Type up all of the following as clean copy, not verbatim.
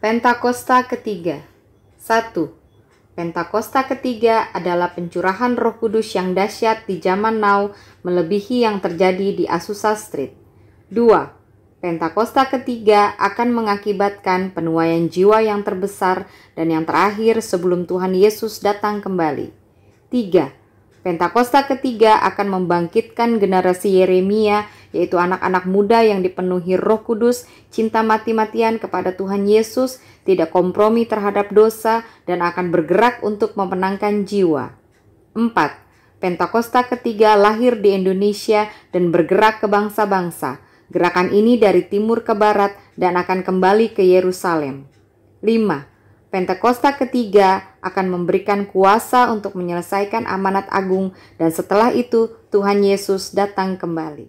Pentakosta ketiga. 1. Pentakosta ketiga adalah pencurahan Roh Kudus yang dahsyat di zaman now melebihi yang terjadi di Azusa Street. 2. Pentakosta ketiga akan mengakibatkan penuaian jiwa yang terbesar dan yang terakhir sebelum Tuhan Yesus datang kembali. 3. Pentakosta ketiga akan membangkitkan generasi Yeremia, yaitu anak-anak muda yang dipenuhi Roh Kudus, cinta mati-matian kepada Tuhan Yesus, tidak kompromi terhadap dosa, dan akan bergerak untuk memenangkan jiwa. 4. Pentakosta ketiga lahir di Indonesia dan bergerak ke bangsa-bangsa. Gerakan ini dari timur ke barat dan akan kembali ke Yerusalem. 5. Pentakosta ketiga akan memberikan kuasa untuk menyelesaikan amanat agung dan setelah itu Tuhan Yesus datang kembali.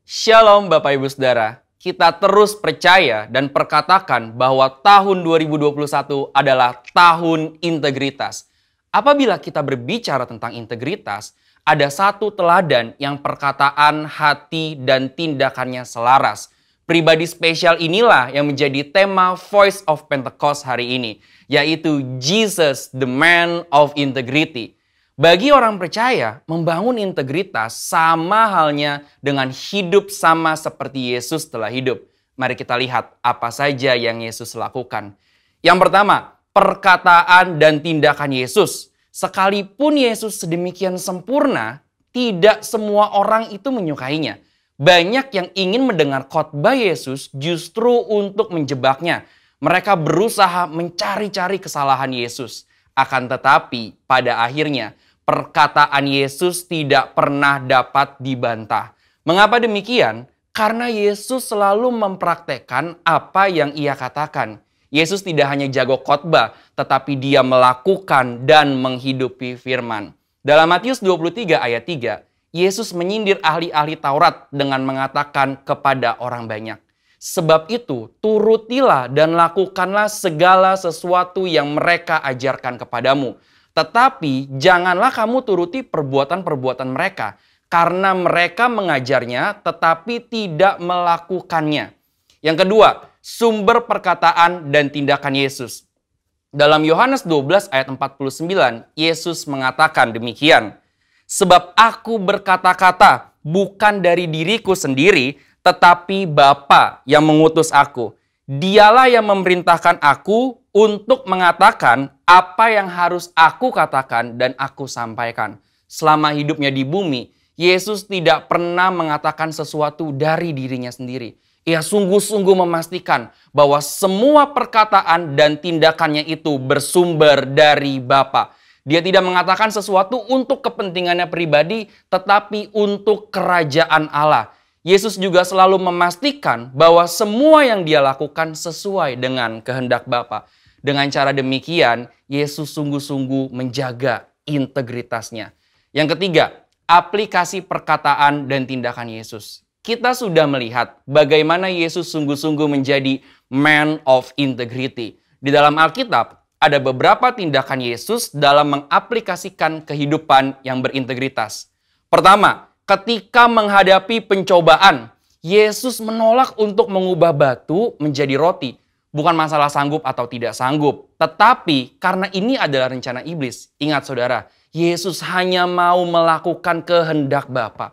Shalom Bapak Ibu Saudara, kita terus percaya dan perkatakan bahwa tahun 2021 adalah tahun integritas. Apabila kita berbicara tentang integritas, ada satu teladan yang perkataan, hati, dan tindakannya selaras. Pribadi spesial inilah yang menjadi tema Voice of Pentecost hari ini, yaitu Jesus, the man of integrity. Bagi orang percaya, membangun integritas sama halnya dengan hidup sama seperti Yesus telah hidup. Mari kita lihat apa saja yang Yesus lakukan. Yang pertama, perkataan dan tindakan Yesus. Sekalipun Yesus sedemikian sempurna, tidak semua orang itu menyukainya. Banyak yang ingin mendengar khotbah Yesus justru untuk menjebaknya. Mereka berusaha mencari-cari kesalahan Yesus. Akan tetapi pada akhirnya perkataan Yesus tidak pernah dapat dibantah. Mengapa demikian? Karena Yesus selalu mempraktekkan apa yang ia katakan. Yesus tidak hanya jago khotbah, tetapi dia melakukan dan menghidupi firman. Dalam Matius 23 ayat 3, Yesus menyindir ahli-ahli Taurat dengan mengatakan kepada orang banyak, "Sebab itu turutilah dan lakukanlah segala sesuatu yang mereka ajarkan kepadamu. Tetapi janganlah kamu turuti perbuatan-perbuatan mereka, karena mereka mengajarnya tetapi tidak melakukannya." Yang kedua, sumber perkataan dan tindakan Yesus. Dalam Yohanes 12 ayat 49, Yesus mengatakan demikian, "Sebab aku berkata-kata bukan dari diriku sendiri, tetapi Bapa yang mengutus aku. Dialah yang memerintahkan aku untuk mengatakan apa yang harus aku katakan dan aku sampaikan." Selama hidupnya di bumi, Yesus tidak pernah mengatakan sesuatu dari dirinya sendiri. Ia sungguh-sungguh memastikan bahwa semua perkataan dan tindakannya itu bersumber dari Bapa. Dia tidak mengatakan sesuatu untuk kepentingannya pribadi, tetapi untuk kerajaan Allah. Yesus juga selalu memastikan bahwa semua yang dia lakukan sesuai dengan kehendak Bapa. Dengan cara demikian, Yesus sungguh-sungguh menjaga integritasnya. Yang ketiga, aplikasi perkataan dan tindakan Yesus. Kita sudah melihat bagaimana Yesus sungguh-sungguh menjadi man of integrity. Di dalam Alkitab, ada beberapa tindakan Yesus dalam mengaplikasikan kehidupan yang berintegritas. Pertama, ketika menghadapi pencobaan, Yesus menolak untuk mengubah batu menjadi roti. Bukan masalah sanggup atau tidak sanggup, tetapi karena ini adalah rencana iblis. Ingat saudara, Yesus hanya mau melakukan kehendak Bapa.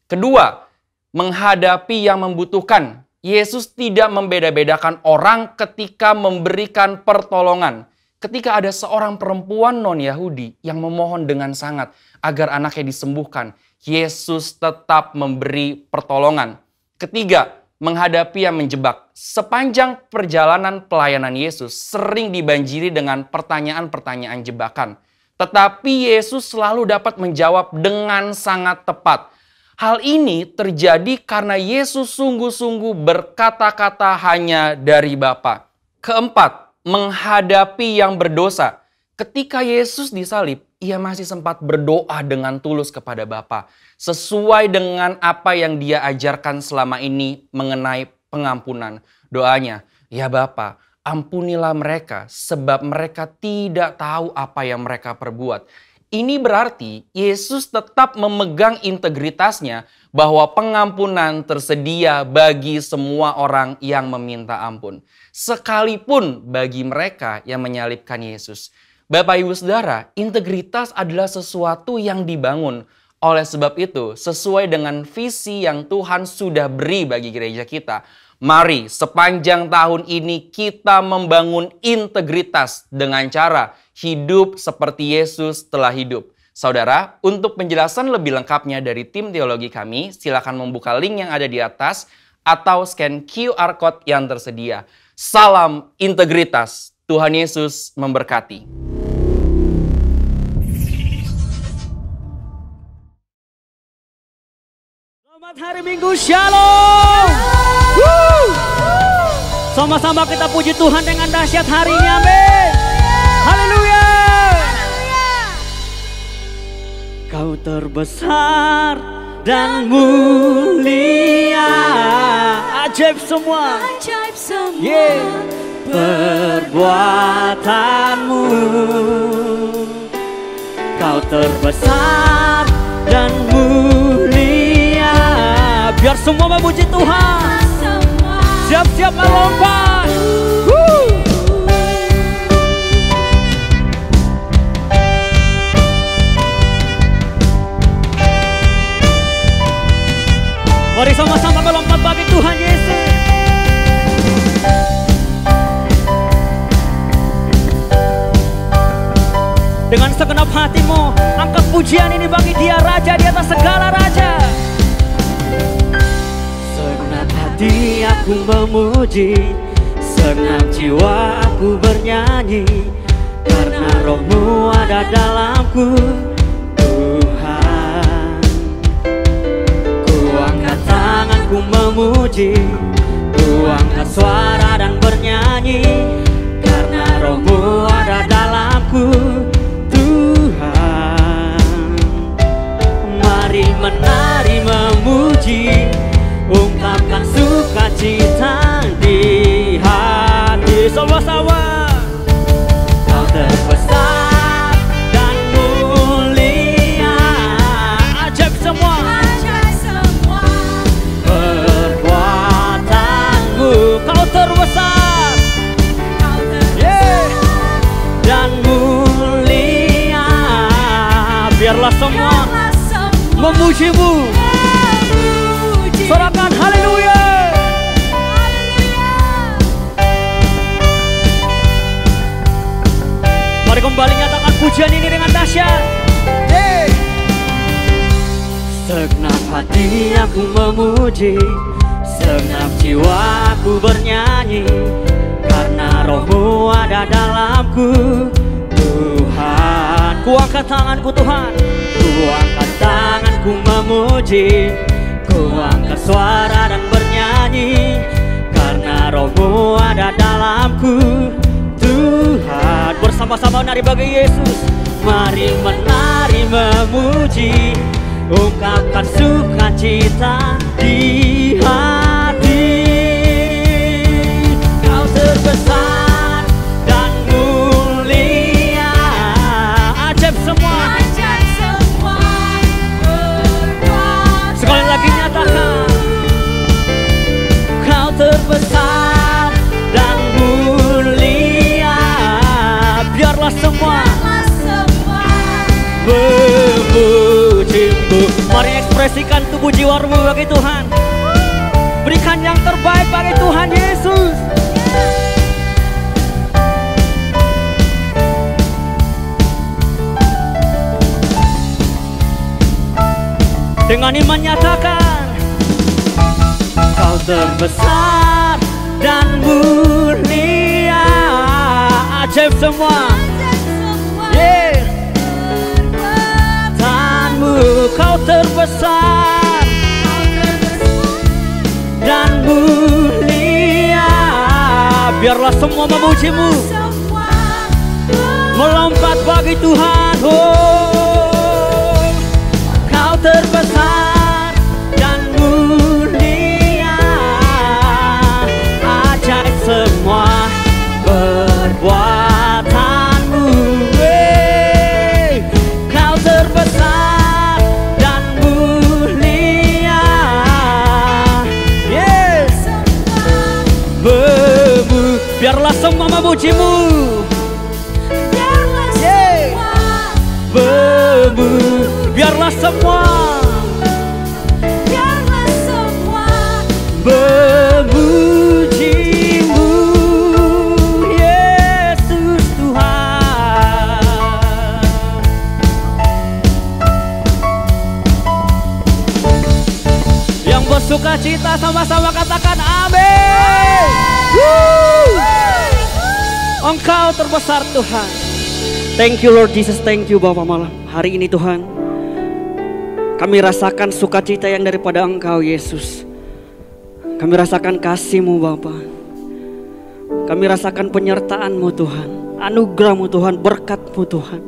Kedua, menghadapi yang membutuhkan. Yesus tidak membeda-bedakan orang ketika memberikan pertolongan. Ketika ada seorang perempuan non-Yahudi yang memohon dengan sangat agar anaknya disembuhkan, Yesus tetap memberi pertolongan. Ketiga, menghadapi yang menjebak. Sepanjang perjalanan pelayanan Yesus sering dibanjiri dengan pertanyaan-pertanyaan jebakan. Tetapi Yesus selalu dapat menjawab dengan sangat tepat. Hal ini terjadi karena Yesus sungguh-sungguh berkata-kata hanya dari Bapa. Keempat, menghadapi yang berdosa. Ketika Yesus disalib, ia masih sempat berdoa dengan tulus kepada Bapa, sesuai dengan apa yang dia ajarkan selama ini mengenai pengampunan. Doanya, "Ya Bapa, ampunilah mereka sebab mereka tidak tahu apa yang mereka perbuat." Ini berarti Yesus tetap memegang integritasnya bahwa pengampunan tersedia bagi semua orang yang meminta ampun. Sekalipun bagi mereka yang menyalibkan Yesus. Bapak Ibu Saudara, integritas adalah sesuatu yang dibangun. Oleh sebab itu, sesuai dengan visi yang Tuhan sudah beri bagi gereja kita, mari sepanjang tahun ini kita membangun integritas dengan cara hidup seperti Yesus telah hidup. Saudara, untuk penjelasan lebih lengkapnya dari tim teologi kami, silakan membuka link yang ada di atas atau scan QR Code yang tersedia. Salam integritas. Tuhan Yesus memberkati. Selamat hari Minggu, Shalom. Sama-sama kita puji Tuhan dengan dahsyat hari ini, amin. Haleluya. Kau terbesar dan mulia, ajaib semua, yeah. Perbuatanmu. Kau terbesar dan mulia, biar semua memuji Tuhan. Siap-siap melompat. Mari sama-sama melompat bagi Tuhan Yesus. Dengan segenap hatimu, angkat pujian ini bagi Dia, Raja di atas segala raja. Segenap hati aku memuji, segenap jiwa aku bernyanyi, karena Roh-Mu ada dalamku, Tuhan. Ku angkat tanganku memuji, ku angkat suara dan bernyanyi, karena Roh-Mu ada dalamku, menari memuji, ungkapkan sukacita di hati. Sama-sama. Kau terbesar dan mulia, ajaib semua, perbuatanmu. Kau terbesar, yeah. Dan mulia, biarlah semua memuji-Mu. Sorakan haleluya. Mari kembali nyatakan pujian ini dengan dahsyat. Hey. Segenap hati aku memuji, segenap jiwa aku bernyanyi, karena Roh-Mu ada dalamku, Tuhan. Ku angkat tanganku Tuhan, ku angkat tanganku memuji, ku angkat suara dan bernyanyi, karena Roh-Mu ada dalamku, Tuhan. Bersama-sama menari bagi Yesus. Mari menari memuji, ungkapkan sukacita di hati. Kau terbesar dan mulia, ajaib semua. Sekali lagi nyatakan, Kau terbesar dan mulia, biarlah semua memuji-Mu. Mari ekspresikan tubuh jiwamu bagi Tuhan. Berikan yang terbaik bagi Tuhan Yesus. Dengan iman nyatakan, Kau terbesar dan mulia, ajaib semua, yeah. Tanmu, Kau terbesar dan mulia, biarlah semua memuji-Mu. Melompat bagi Tuhan. Oh, Kau terbesar dan mulia, ajaib semua perbuatanmu. memujimu. Biarlah semua Biarlah semua memujimu, Yesus Tuhan. Yang bersuka cita sama-sama katakan amin. Engkau terbesar Tuhan. Thank you Lord Jesus, thank you Bapa malam hari ini Tuhan. Kami rasakan sukacita yang daripada Engkau Yesus. Kami rasakan kasih-Mu Bapa. Kami rasakan penyertaan-Mu Tuhan, anugerah-Mu Tuhan, berkat-Mu Tuhan.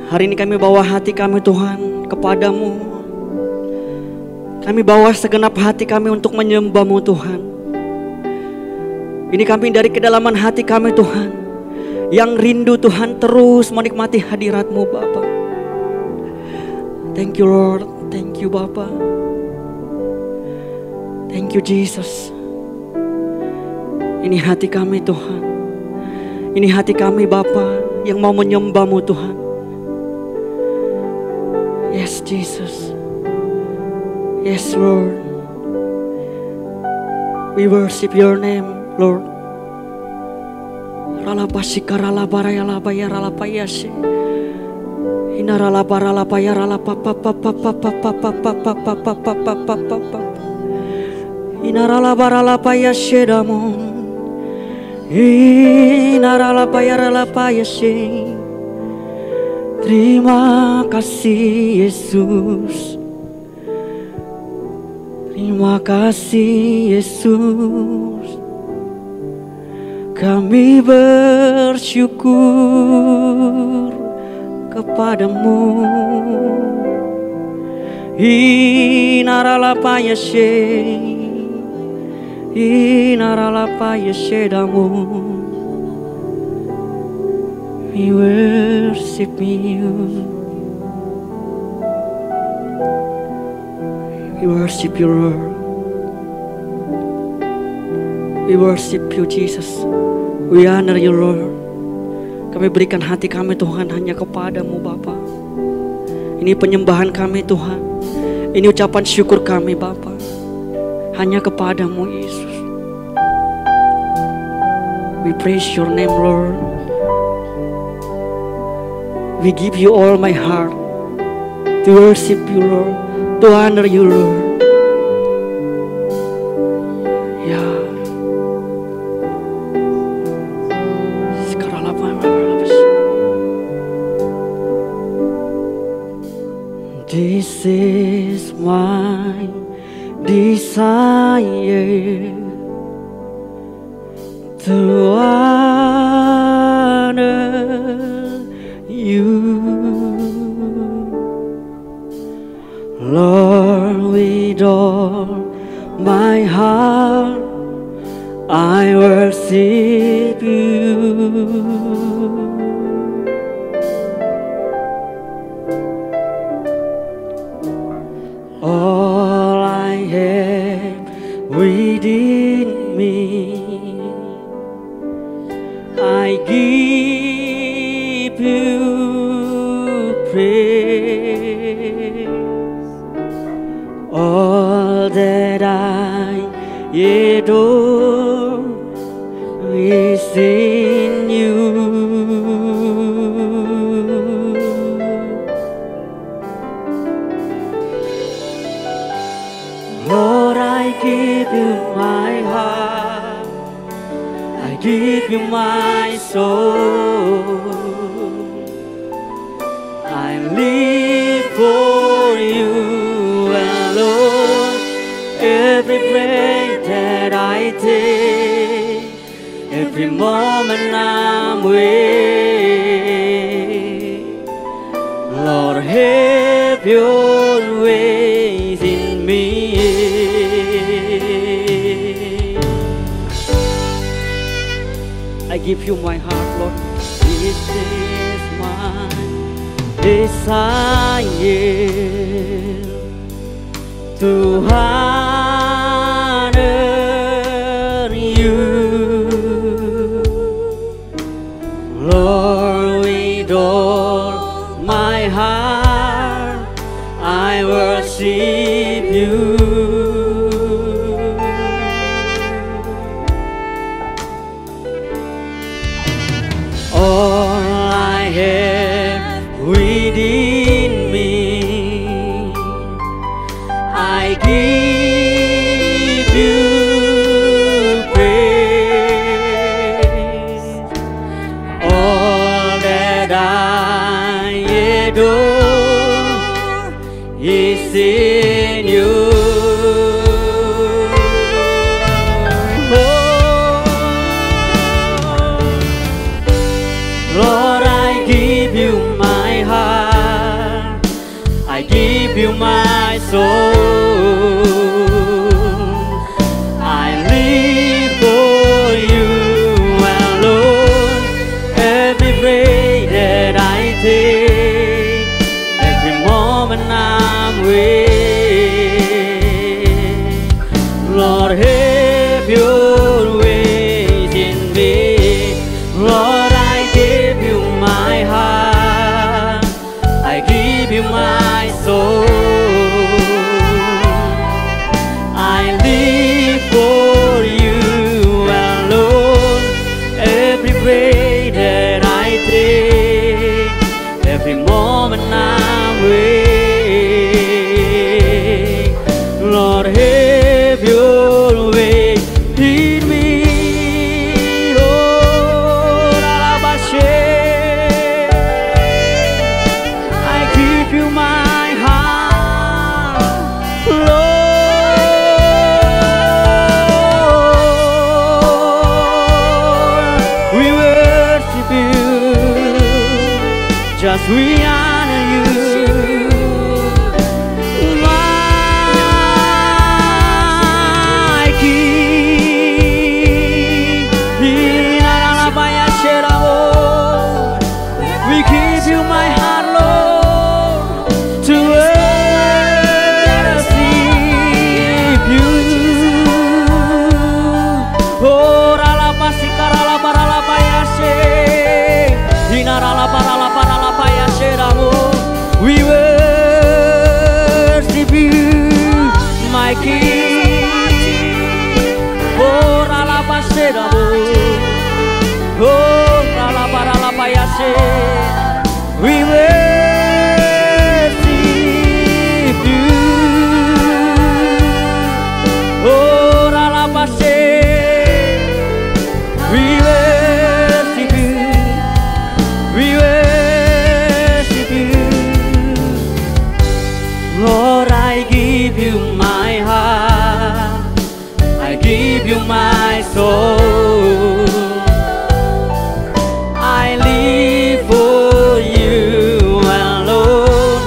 Hari ini kami bawa hati kami Tuhan kepadamu. Kami bawa segenap hati kami untuk menyembah-Mu Tuhan. Ini kami dari kedalaman hati kami Tuhan, yang rindu Tuhan terus menikmati hadirat-Mu Bapa. Thank you Lord, thank you Bapa. Thank you Jesus. Ini hati kami Tuhan. Ini hati kami Bapa yang mau menyembah-Mu Tuhan. Yes Jesus. Yes Lord. We worship your name Lord. Ralapasika ralabaraya labaya ralapayashe. Inarala barala paya rala papa papa papa papa papa papa papa papa. Inarala barala paya shedamu. Inarala paya rala paya she. Terima kasih Yesus. Terima kasih Yesus. Kami bersyukur kepadamu. Inaralapayashe, inaralapayashedamu. We worship you. We worship you Lord. We worship you Jesus. We honor you Lord. Kami berikan hati kami Tuhan hanya kepadamu Bapa. Ini penyembahan kami Tuhan. Ini ucapan syukur kami Bapa. Hanya kepadamu Yesus. We praise your name Lord. We give you all my heart to worship you Lord, to honor you Lord. This is my desire to honor you, Lord, with all my heart I worship you. All I have within me, I give you praise. All that I adore is in you. Lord, I give you my heart, I give you my soul. I live for you alone. Every breath that I take, every moment I'm with, Lord, have your ways in me. I give you my heart, Lord. This is my desire to honor you. we honor you. My King, we give you my heart, Lord, to worship you. Oh, ralapa sikara paralapa yashe, inaralapa paralapa yashe ramo. We worship you, my King. Oh, ralapa seramo. Oh, ralapa yashe. We worship you. Oh, ralapa se. We worship you. We worship you. Lord, I give you my heart. I give you my soul. I live for you alone.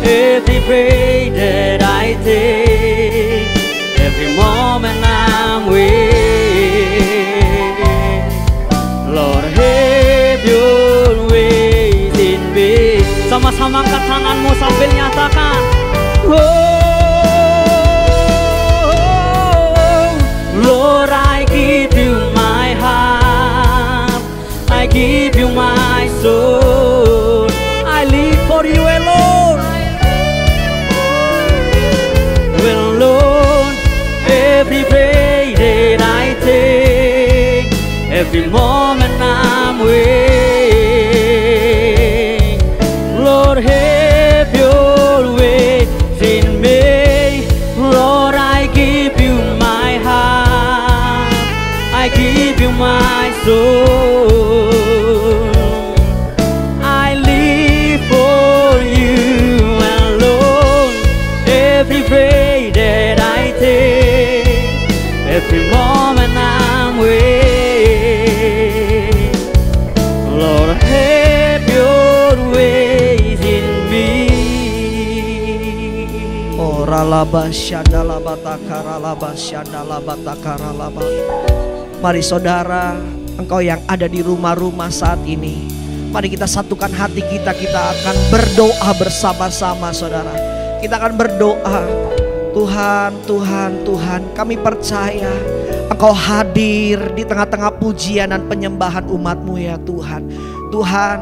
Every breath that I take, every moment I'm with. Lord, have your way in me. Sama-sama angkat tanganmu sambil nyatakan. Oh, Lord, I give you my heart. I give you my soul. I live for you alone. Alone. Every breath that I take, every moment I'm with. Lord, have your way in me. Lord, I give you my heart. I give you my soul. I live for you alone. Every breath that I take, every moment I'm with. Lord, have your ways in me. Oh, ralaba syadalaba takaralaba syadalaba takaralaba. Mari saudara, engkau yang ada di rumah-rumah saat ini, mari kita satukan hati kita. Kita akan berdoa bersama-sama saudara. Kita akan berdoa. Tuhan, Tuhan, Tuhan, kami percaya Engkau hadir di tengah-tengah pujian dan penyembahan umat-Mu ya Tuhan. Tuhan,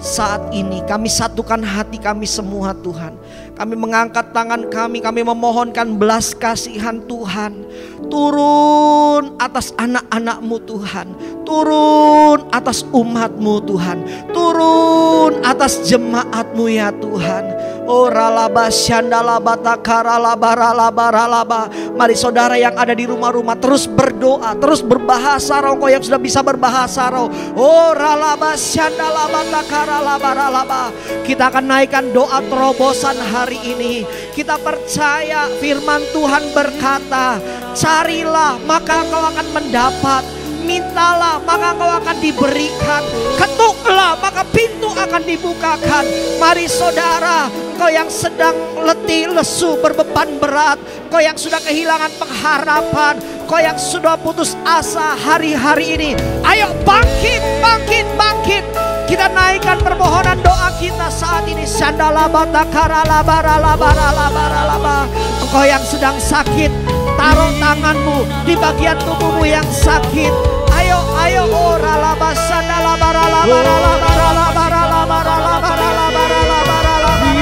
saat ini kami satukan hati kami semua Tuhan. Kami mengangkat tangan kami memohonkan belas kasihan Tuhan. Turun atas anak-anak-Mu Tuhan. Turun atas umat-Mu Tuhan. Turun atas jemaat-Mu ya Tuhan. Oh ralaba syandalaba takaralaba ralaba ralaba. Mari saudara yang ada di rumah-rumah terus berdoa, terus berbahasa roh. Engkau yang sudah bisa berbahasa roh. Oh ralaba syandalaba takaralaba ralaba. Kita akan naikkan doa terobosan hari ini. Kita percaya firman Tuhan berkata, carilah maka engkau akan mendapat. Mintalah maka engkau akan diberikan. Ketuklah maka pintu akan dibukakan. Mari saudara, engkau yang sedang letih, lesu, berbeban berat, engkau yang sudah kehilangan pengharapan, engkau yang sudah putus asa hari-hari ini, ayo bangkit, bangkit, bangkit. Kita naikkan permohonan doa kita saat ini. Syandalaba takaralaba ralaba ralaba ralaba. Engkau yang sedang sakit, taruh tanganmu di bagian tubuhmu yang sakit. Ayo, ayo, oh ralaba syandalaba ralaba ralaba ralaba ralaba ralaba ralaba ralaba ralaba.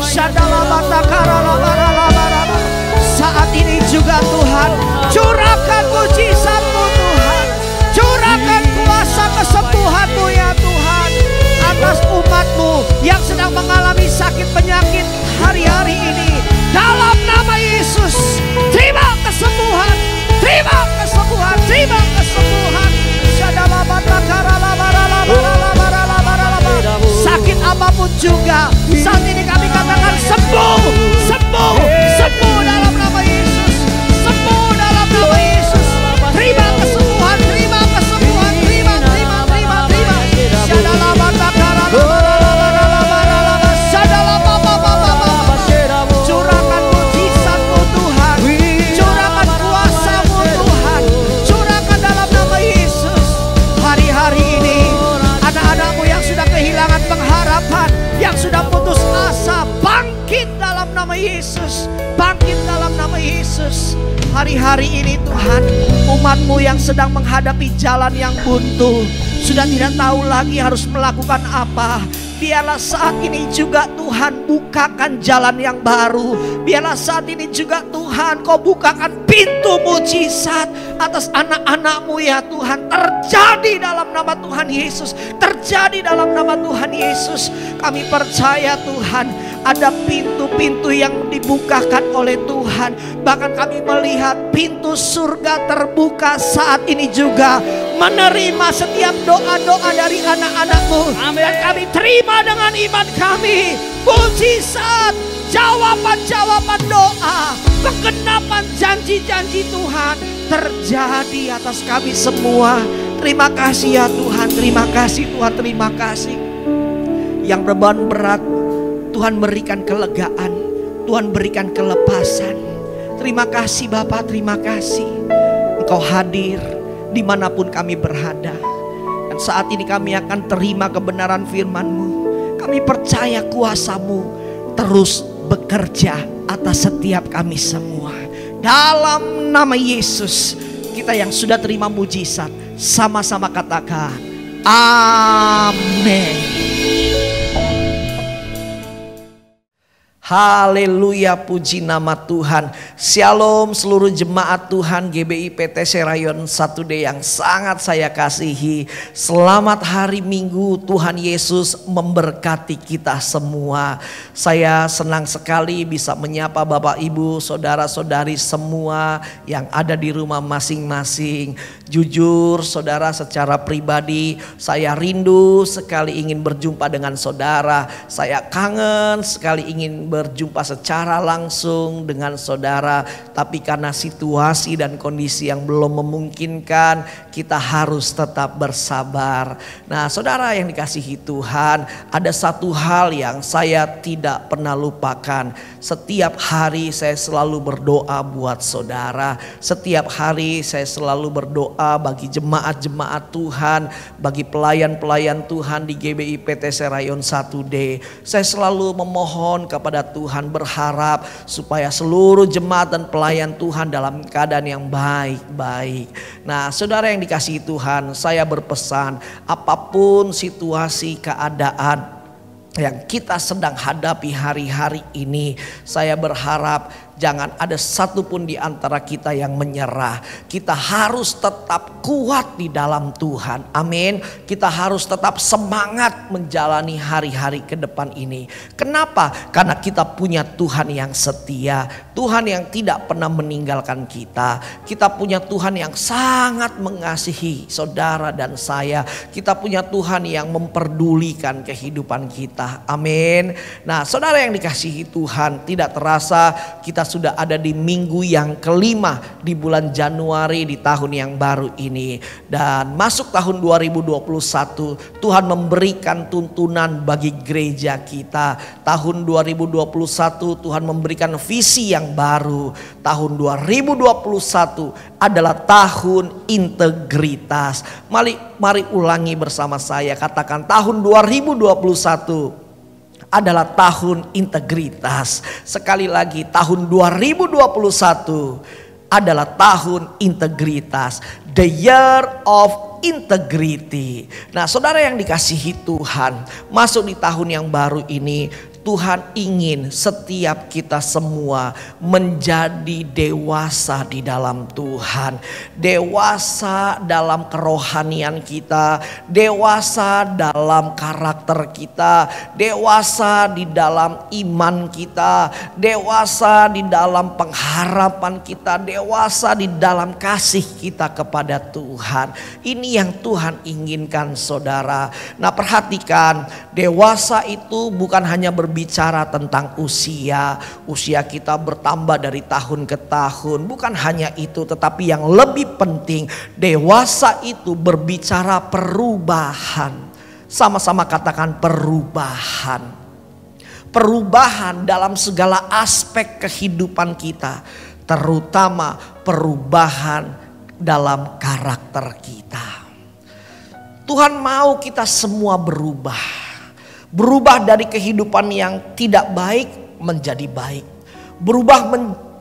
Syandalaba takaralaba ralaba ralaba. Saat ini juga Tuhan, curahkan mujizat-Mu Tuhan. Curahkan kuasa kesembuhan-Mu ya Tuhan atas umat-Mu yang sedang mengalami sakit penyakit hari-hari ini. Dalam nama Yesus, terima kesembuhan, terima kesembuhan, terima kesembuhan. Sakit apapun juga saat ini kami katakan sembuh, sembuh, sembuh dalam nama Yesus, sembuh dalam nama Yesus. Terima kesembuhan, terima kesembuhan, terima, terima, terima, terima. Hari-hari ini Tuhan, umat-Mu yang sedang menghadapi jalan yang buntu, sudah tidak tahu lagi harus melakukan apa. Biarlah saat ini juga Tuhan bukakan jalan yang baru. Biarlah saat ini juga Tuhan Kau bukakan pintu mujizat atas anak-anak-Mu ya Tuhan. Terjadi dalam nama Tuhan Yesus. Terjadi dalam nama Tuhan Yesus. Kami percaya Tuhan, ada pintu-pintu yang dibukakan oleh Tuhan. Bahkan kami melihat pintu surga terbuka saat ini juga, menerima setiap doa-doa dari anak-anak-Mu. Dan kami terima dengan iman kami mujizat, jawaban-jawaban doa, penggenapan janji-janji Tuhan terjadi atas kami semua. Terima kasih ya Tuhan, terima kasih Tuhan, terima kasih. Yang beban berat, Tuhan berikan kelegaan, Tuhan berikan kelepasan. Terima kasih Bapa, terima kasih. Engkau hadir dimanapun kami berada. Dan saat ini kami akan terima kebenaran firman-Mu. Kami percaya kuasa-Mu terus bekerja atas setiap kami semua. Dalam nama Yesus, kita yang sudah terima mujizat, sama-sama katakan amin. Haleluya, puji nama Tuhan. Shalom seluruh jemaat Tuhan GBI PT Serayon 1D yang sangat saya kasihi. Selamat hari Minggu, Tuhan Yesus memberkati kita semua. Saya senang sekali bisa menyapa Bapak Ibu, saudara-saudari semua yang ada di rumah masing-masing. Jujur saudara, secara pribadi saya rindu sekali ingin berjumpa dengan saudara. Saya kangen sekali ingin berjumpa secara langsung dengan saudara, tapi karena situasi dan kondisi yang belum memungkinkan, kita harus tetap bersabar. Nah, saudara yang dikasihi Tuhan, ada satu hal yang saya tidak pernah lupakan. Setiap hari saya selalu berdoa buat saudara. Setiap hari saya selalu berdoa bagi jemaat-jemaat Tuhan, bagi pelayan-pelayan Tuhan di GBI PT Serayon 1D. Saya selalu memohon kepada Tuhan, berharap supaya seluruh jemaat dan pelayan Tuhan dalam keadaan yang baik-baik. Nah, saudara yang dikasihi Tuhan, saya berpesan, apapun situasi keadaan yang kita sedang hadapi hari-hari ini, saya berharap jangan ada satupun di antara kita yang menyerah. Kita harus tetap kuat di dalam Tuhan. Amin. Kita harus tetap semangat menjalani hari-hari ke depan ini. Kenapa? Karena kita punya Tuhan yang setia. Tuhan yang tidak pernah meninggalkan kita. Kita punya Tuhan yang sangat mengasihi saudara dan saya. Kita punya Tuhan yang memperdulikan kehidupan kita. Amin. Nah, saudara yang dikasihi Tuhan, tidak terasa kita sudah ada di minggu yang kelima di bulan Januari di tahun yang baru ini. Dan masuk tahun 2021, Tuhan memberikan tuntunan bagi gereja kita. Tahun 2021 Tuhan memberikan visi yang baru. Tahun 2021 adalah tahun integritas. Mari ulangi bersama saya, katakan tahun 2021 adalah tahun integritas. Sekali lagi, tahun 2021 adalah tahun integritas. The year of integrity. Nah, saudara yang dikasihi Tuhan, masuk di tahun yang baru ini, Tuhan ingin setiap kita semua menjadi dewasa di dalam Tuhan. Dewasa dalam kerohanian kita, dewasa dalam karakter kita, dewasa di dalam iman kita, dewasa di dalam pengharapan kita, dewasa di dalam kasih kita kepada Tuhan. Ini yang Tuhan inginkan, saudara. Nah, perhatikan, dewasa itu bukan hanya berbicara tentang usia kita bertambah dari tahun ke tahun. Bukan hanya itu, tetapi yang lebih penting, dewasa itu berbicara perubahan. Sama-sama katakan perubahan. Perubahan dalam segala aspek kehidupan kita, terutama perubahan dalam karakter kita. Tuhan mau kita semua berubah. Berubah dari kehidupan yang tidak baik menjadi baik. Berubah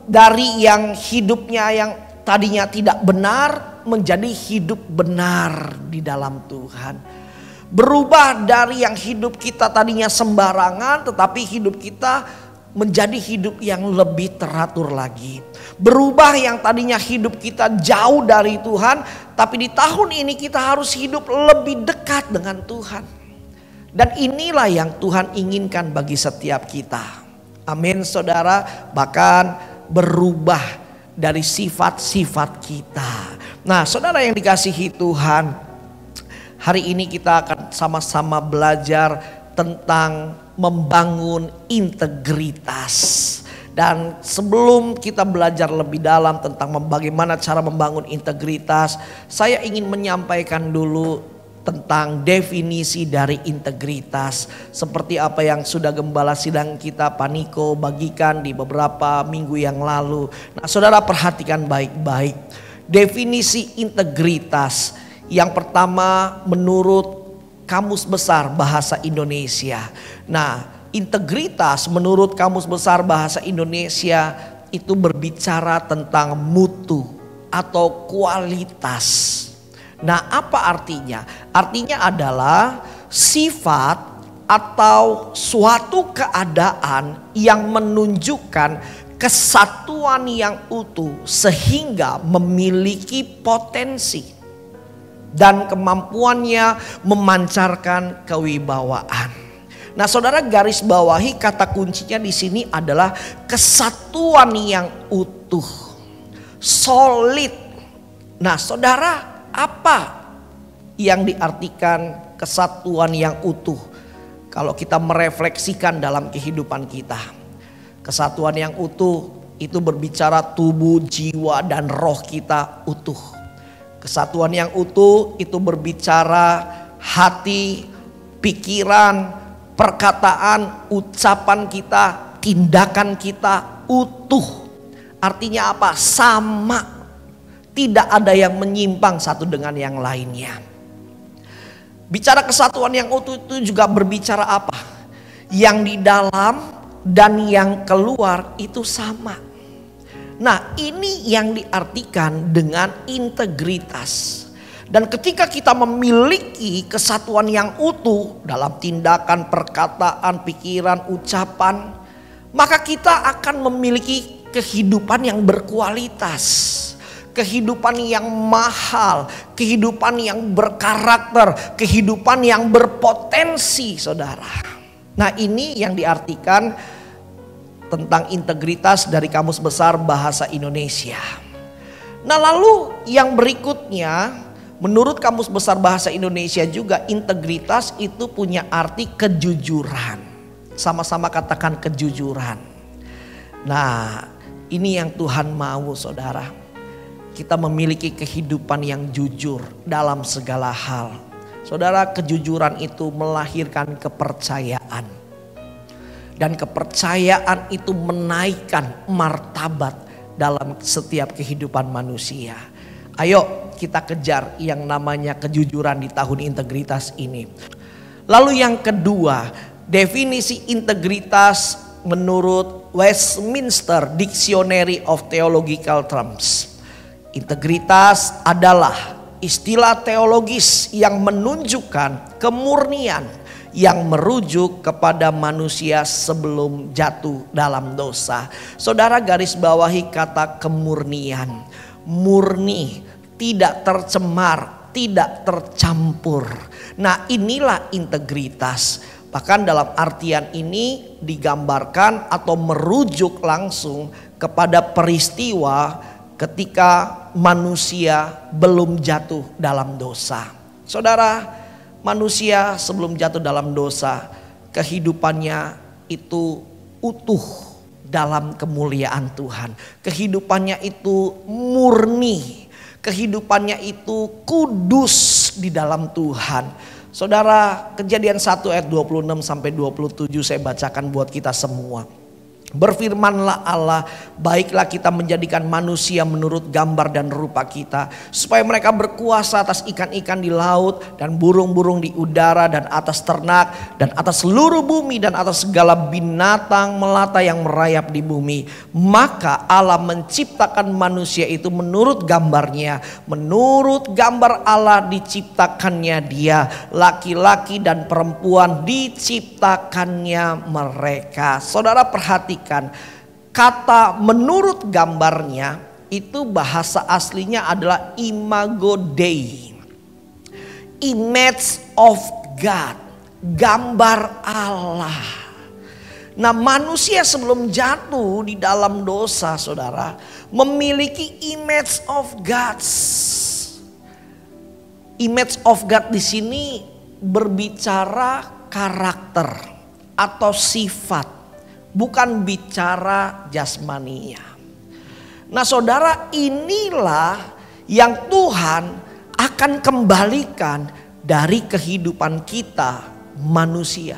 dari yang hidupnya yang tadinya tidak benar menjadi hidup benar di dalam Tuhan. Berubah dari yang hidup kita tadinya sembarangan, tetapi hidup kita menjadi hidup yang lebih teratur lagi. Berubah yang tadinya hidup kita jauh dari Tuhan, tapi di tahun ini kita harus hidup lebih dekat dengan Tuhan. Dan inilah yang Tuhan inginkan bagi setiap kita. Amin saudara. Bahkan berubah dari sifat-sifat kita. Nah saudara yang dikasihi Tuhan, hari ini kita akan sama-sama belajar tentang membangun integritas. Dan sebelum kita belajar lebih dalam tentang bagaimana cara membangun integritas, saya ingin menyampaikan dulu tentang definisi dari integritas. Seperti apa yang sudah gembala sidang kita Pak Niko bagikan di beberapa minggu yang lalu. Nah saudara perhatikan baik-baik. Definisi integritas yang pertama menurut Kamus Besar Bahasa Indonesia. Nah integritas menurut Kamus Besar Bahasa Indonesia itu berbicara tentang mutu atau kualitas. Nah apa artinya? Artinya adalah sifat atau suatu keadaan yang menunjukkan kesatuan yang utuh sehingga memiliki potensi dan kemampuannya memancarkan kewibawaan. Nah saudara garis bawahi kata kuncinya di sini adalah kesatuan yang utuh, solid. Nah saudara, apa yang diartikan kesatuan yang utuh? Kalau kita merefleksikan dalam kehidupan kita, kesatuan yang utuh itu berbicara tubuh, jiwa, dan roh kita utuh. Kesatuan yang utuh itu berbicara hati, pikiran, perkataan, ucapan kita, tindakan kita utuh. Artinya apa? Sama. Tidak ada yang menyimpang satu dengan yang lainnya. Bicara kesatuan yang utuh itu juga berbicara apa? Yang di dalam dan yang keluar itu sama. Nah ini yang diartikan dengan integritas. Dan ketika kita memiliki kesatuan yang utuh dalam tindakan, perkataan, pikiran, ucapan, maka kita akan memiliki kehidupan yang berkualitas. Kehidupan yang mahal, kehidupan yang berkarakter, kehidupan yang berpotensi saudara. Nah ini yang diartikan tentang integritas dari Kamus Besar Bahasa Indonesia. Nah lalu yang berikutnya menurut Kamus Besar Bahasa Indonesia juga integritas itu punya arti kejujuran. Sama-sama katakan kejujuran. Nah ini yang Tuhan mau saudara. Kita memiliki kehidupan yang jujur dalam segala hal. Saudara, kejujuran itu melahirkan kepercayaan. Dan kepercayaan itu menaikkan martabat dalam setiap kehidupan manusia. Ayo kita kejar yang namanya kejujuran di tahun integritas ini. Lalu yang kedua, definisi integritas menurut Westminster Dictionary of Theological Terms. Integritas adalah istilah teologis yang menunjukkan kemurnian yang merujuk kepada manusia sebelum jatuh dalam dosa. Saudara garis bawahi kata kemurnian. Murni, tidak tercemar, tidak tercampur. Nah inilah integritas. Bahkan dalam artian ini digambarkan atau merujuk langsung kepada peristiwa ketika manusia belum jatuh dalam dosa. Saudara, manusia sebelum jatuh dalam dosa, kehidupannya itu utuh dalam kemuliaan Tuhan. Kehidupannya itu murni, kehidupannya itu kudus di dalam Tuhan. Saudara, Kejadian 1 ayat 26 sampai 27 saya bacakan buat kita semua. Berfirmanlah Allah, baiklah kita menjadikan manusia menurut gambar dan rupa kita, supaya mereka berkuasa atas ikan-ikan di laut dan burung-burung di udara dan atas ternak dan atas seluruh bumi dan atas segala binatang melata yang merayap di bumi. Maka Allah menciptakan manusia itu menurut gambarnya, menurut gambar Allah diciptakannya dia, laki-laki dan perempuan diciptakannya mereka. Saudara perhatikan, kata menurut gambarnya itu bahasa aslinya adalah imago Dei, image of God, gambar Allah. Nah, manusia sebelum jatuh di dalam dosa, saudara, memiliki image of God. Image of God di sini berbicara karakter atau sifat, bukan bicara jasmania. Nah, saudara, inilah yang Tuhan akan kembalikan dari kehidupan kita manusia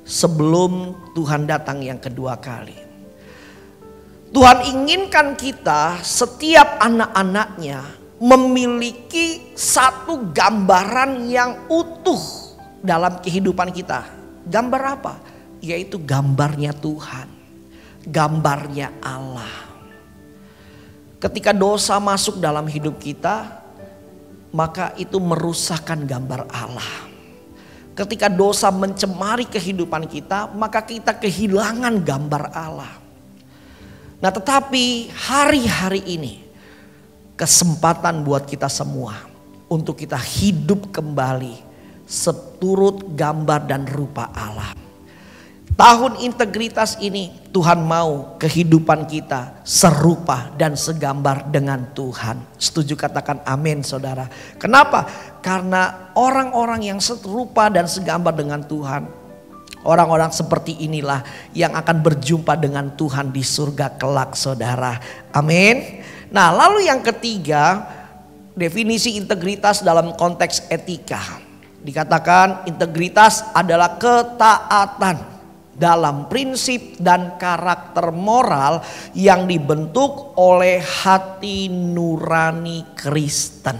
sebelum Tuhan datang yang kedua kali. Tuhan inginkan kita, setiap anak-anaknya, memiliki satu gambaran yang utuh dalam kehidupan kita. Gambar apa? Yaitu gambarnya Tuhan, gambarnya Allah. Ketika dosa masuk dalam hidup kita, maka itu merusakkan gambar Allah. Ketika dosa mencemari kehidupan kita, maka kita kehilangan gambar Allah. Nah, tetapi hari-hari ini kesempatan buat kita semua untuk kita hidup kembali seturut gambar dan rupa Allah. Tahun integritas ini Tuhan mau kehidupan kita serupa dan segambar dengan Tuhan. Setuju, katakan amin, saudara. Kenapa? Karena orang-orang yang serupa dan segambar dengan Tuhan, orang-orang seperti inilah yang akan berjumpa dengan Tuhan di surga kelak, saudara. Amin. Nah, lalu yang ketiga, definisi integritas dalam konteks etika. Dikatakan integritas adalah ketaatan dalam prinsip dan karakter moral yang dibentuk oleh hati nurani Kristen.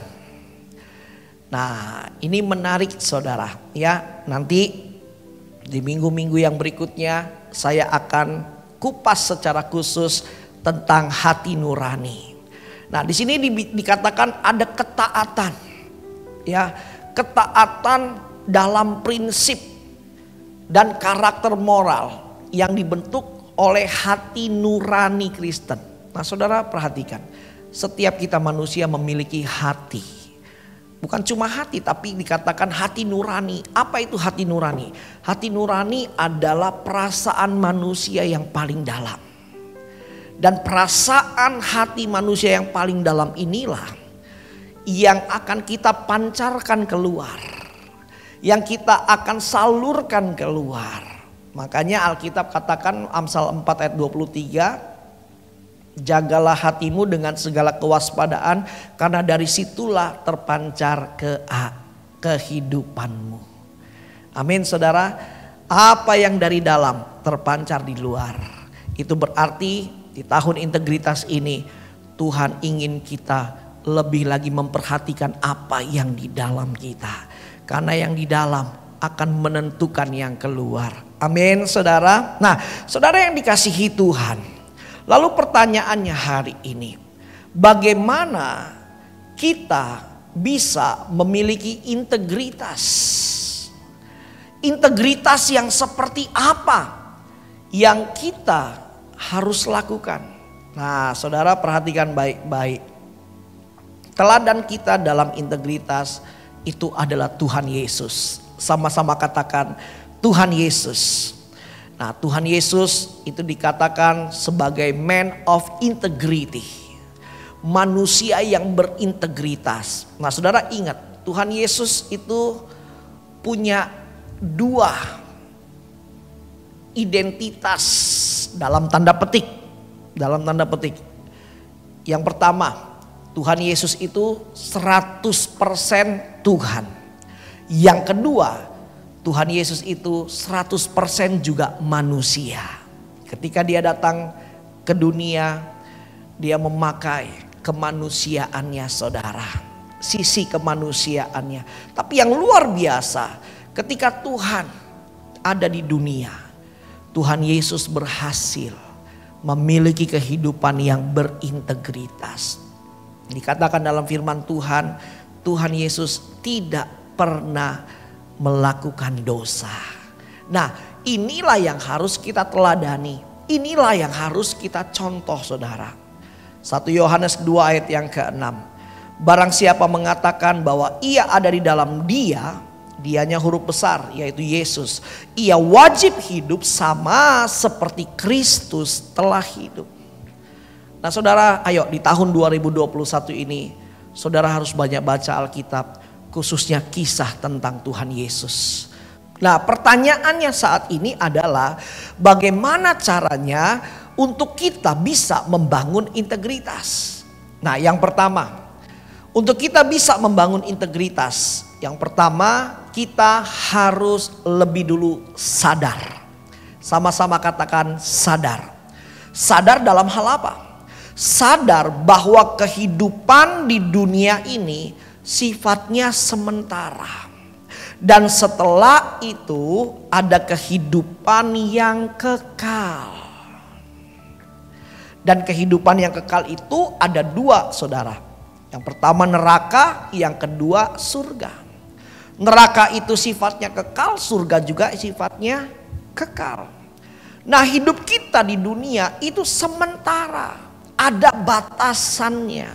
Nah, ini menarik, saudara, ya. Nanti di minggu-minggu yang berikutnya saya akan kupas secara khusus tentang hati nurani. Nah, di sini dikatakan ada ketaatan, ya, ketaatan dalam prinsip dan karakter moral yang dibentuk oleh hati nurani Kristen. Nah, saudara perhatikan, setiap kita manusia memiliki hati. Bukan cuma hati, tapi dikatakan hati nurani. Apa itu hati nurani? Hati nurani adalah perasaan manusia yang paling dalam. Dan perasaan hati manusia yang paling dalam inilah yang akan kita pancarkan keluar, yang kita akan salurkan keluar. Makanya Alkitab katakan Amsal 4 ayat 23, jagalah hatimu dengan segala kewaspadaan, karena dari situlah terpancar kehidupanmu. Amin, saudara. Apa yang dari dalam terpancar di luar. Itu berarti di tahun integritas ini Tuhan ingin kita lebih lagi memperhatikan apa yang di dalam kita. Karena yang di dalam akan menentukan yang keluar. Amin, saudara. Nah, saudara yang dikasihi Tuhan, lalu pertanyaannya hari ini, bagaimana kita bisa memiliki integritas? Integritas yang seperti apa yang kita harus lakukan? Nah, saudara perhatikan baik-baik. Teladan kita dalam integritas itu adalah Tuhan Yesus. Sama-sama katakan Tuhan Yesus. Nah, Tuhan Yesus itu dikatakan sebagai man of integrity. Manusia yang berintegritas. Nah, saudara ingat, Tuhan Yesus itu punya dua identitas dalam tanda petik. Dalam tanda petik. Yang pertama, Tuhan Yesus itu 100% Tuhan. Yang kedua, Tuhan Yesus itu 100% juga manusia. Ketika dia datang ke dunia, dia memakai kemanusiaannya saudara. Sisi kemanusiaannya. Tapi yang luar biasa, ketika Tuhan ada di dunia, Tuhan Yesus berhasil memiliki kehidupan yang berintegritas. Dikatakan dalam firman Tuhan, Tuhan Yesus tidak pernah melakukan dosa. Nah, inilah yang harus kita teladani. Inilah yang harus kita contoh saudara. 1 Yohanes 2 ayat yang ke-6. Barang siapa mengatakan bahwa ia ada di dalam dia, dianya huruf besar yaitu Yesus, ia wajib hidup sama seperti Kristus telah hidup. Nah saudara, ayo di tahun 2021 ini saudara harus banyak baca Alkitab, khususnya kisah tentang Tuhan Yesus. Nah pertanyaannya saat ini adalah bagaimana caranya untuk kita bisa membangun integritas. Nah yang pertama, untuk kita bisa membangun integritas, yang pertama kita harus lebih dulu sadar. Sama-sama katakan sadar. Sadar dalam hal apa? Sadar bahwa kehidupan di dunia ini sifatnya sementara. Dan setelah itu ada kehidupan yang kekal. Dan kehidupan yang kekal itu ada dua saudara. Yang pertama neraka, yang kedua surga. Neraka itu sifatnya kekal, surga juga sifatnya kekal. Nah hidup kita di dunia itu sementara, ada batasannya.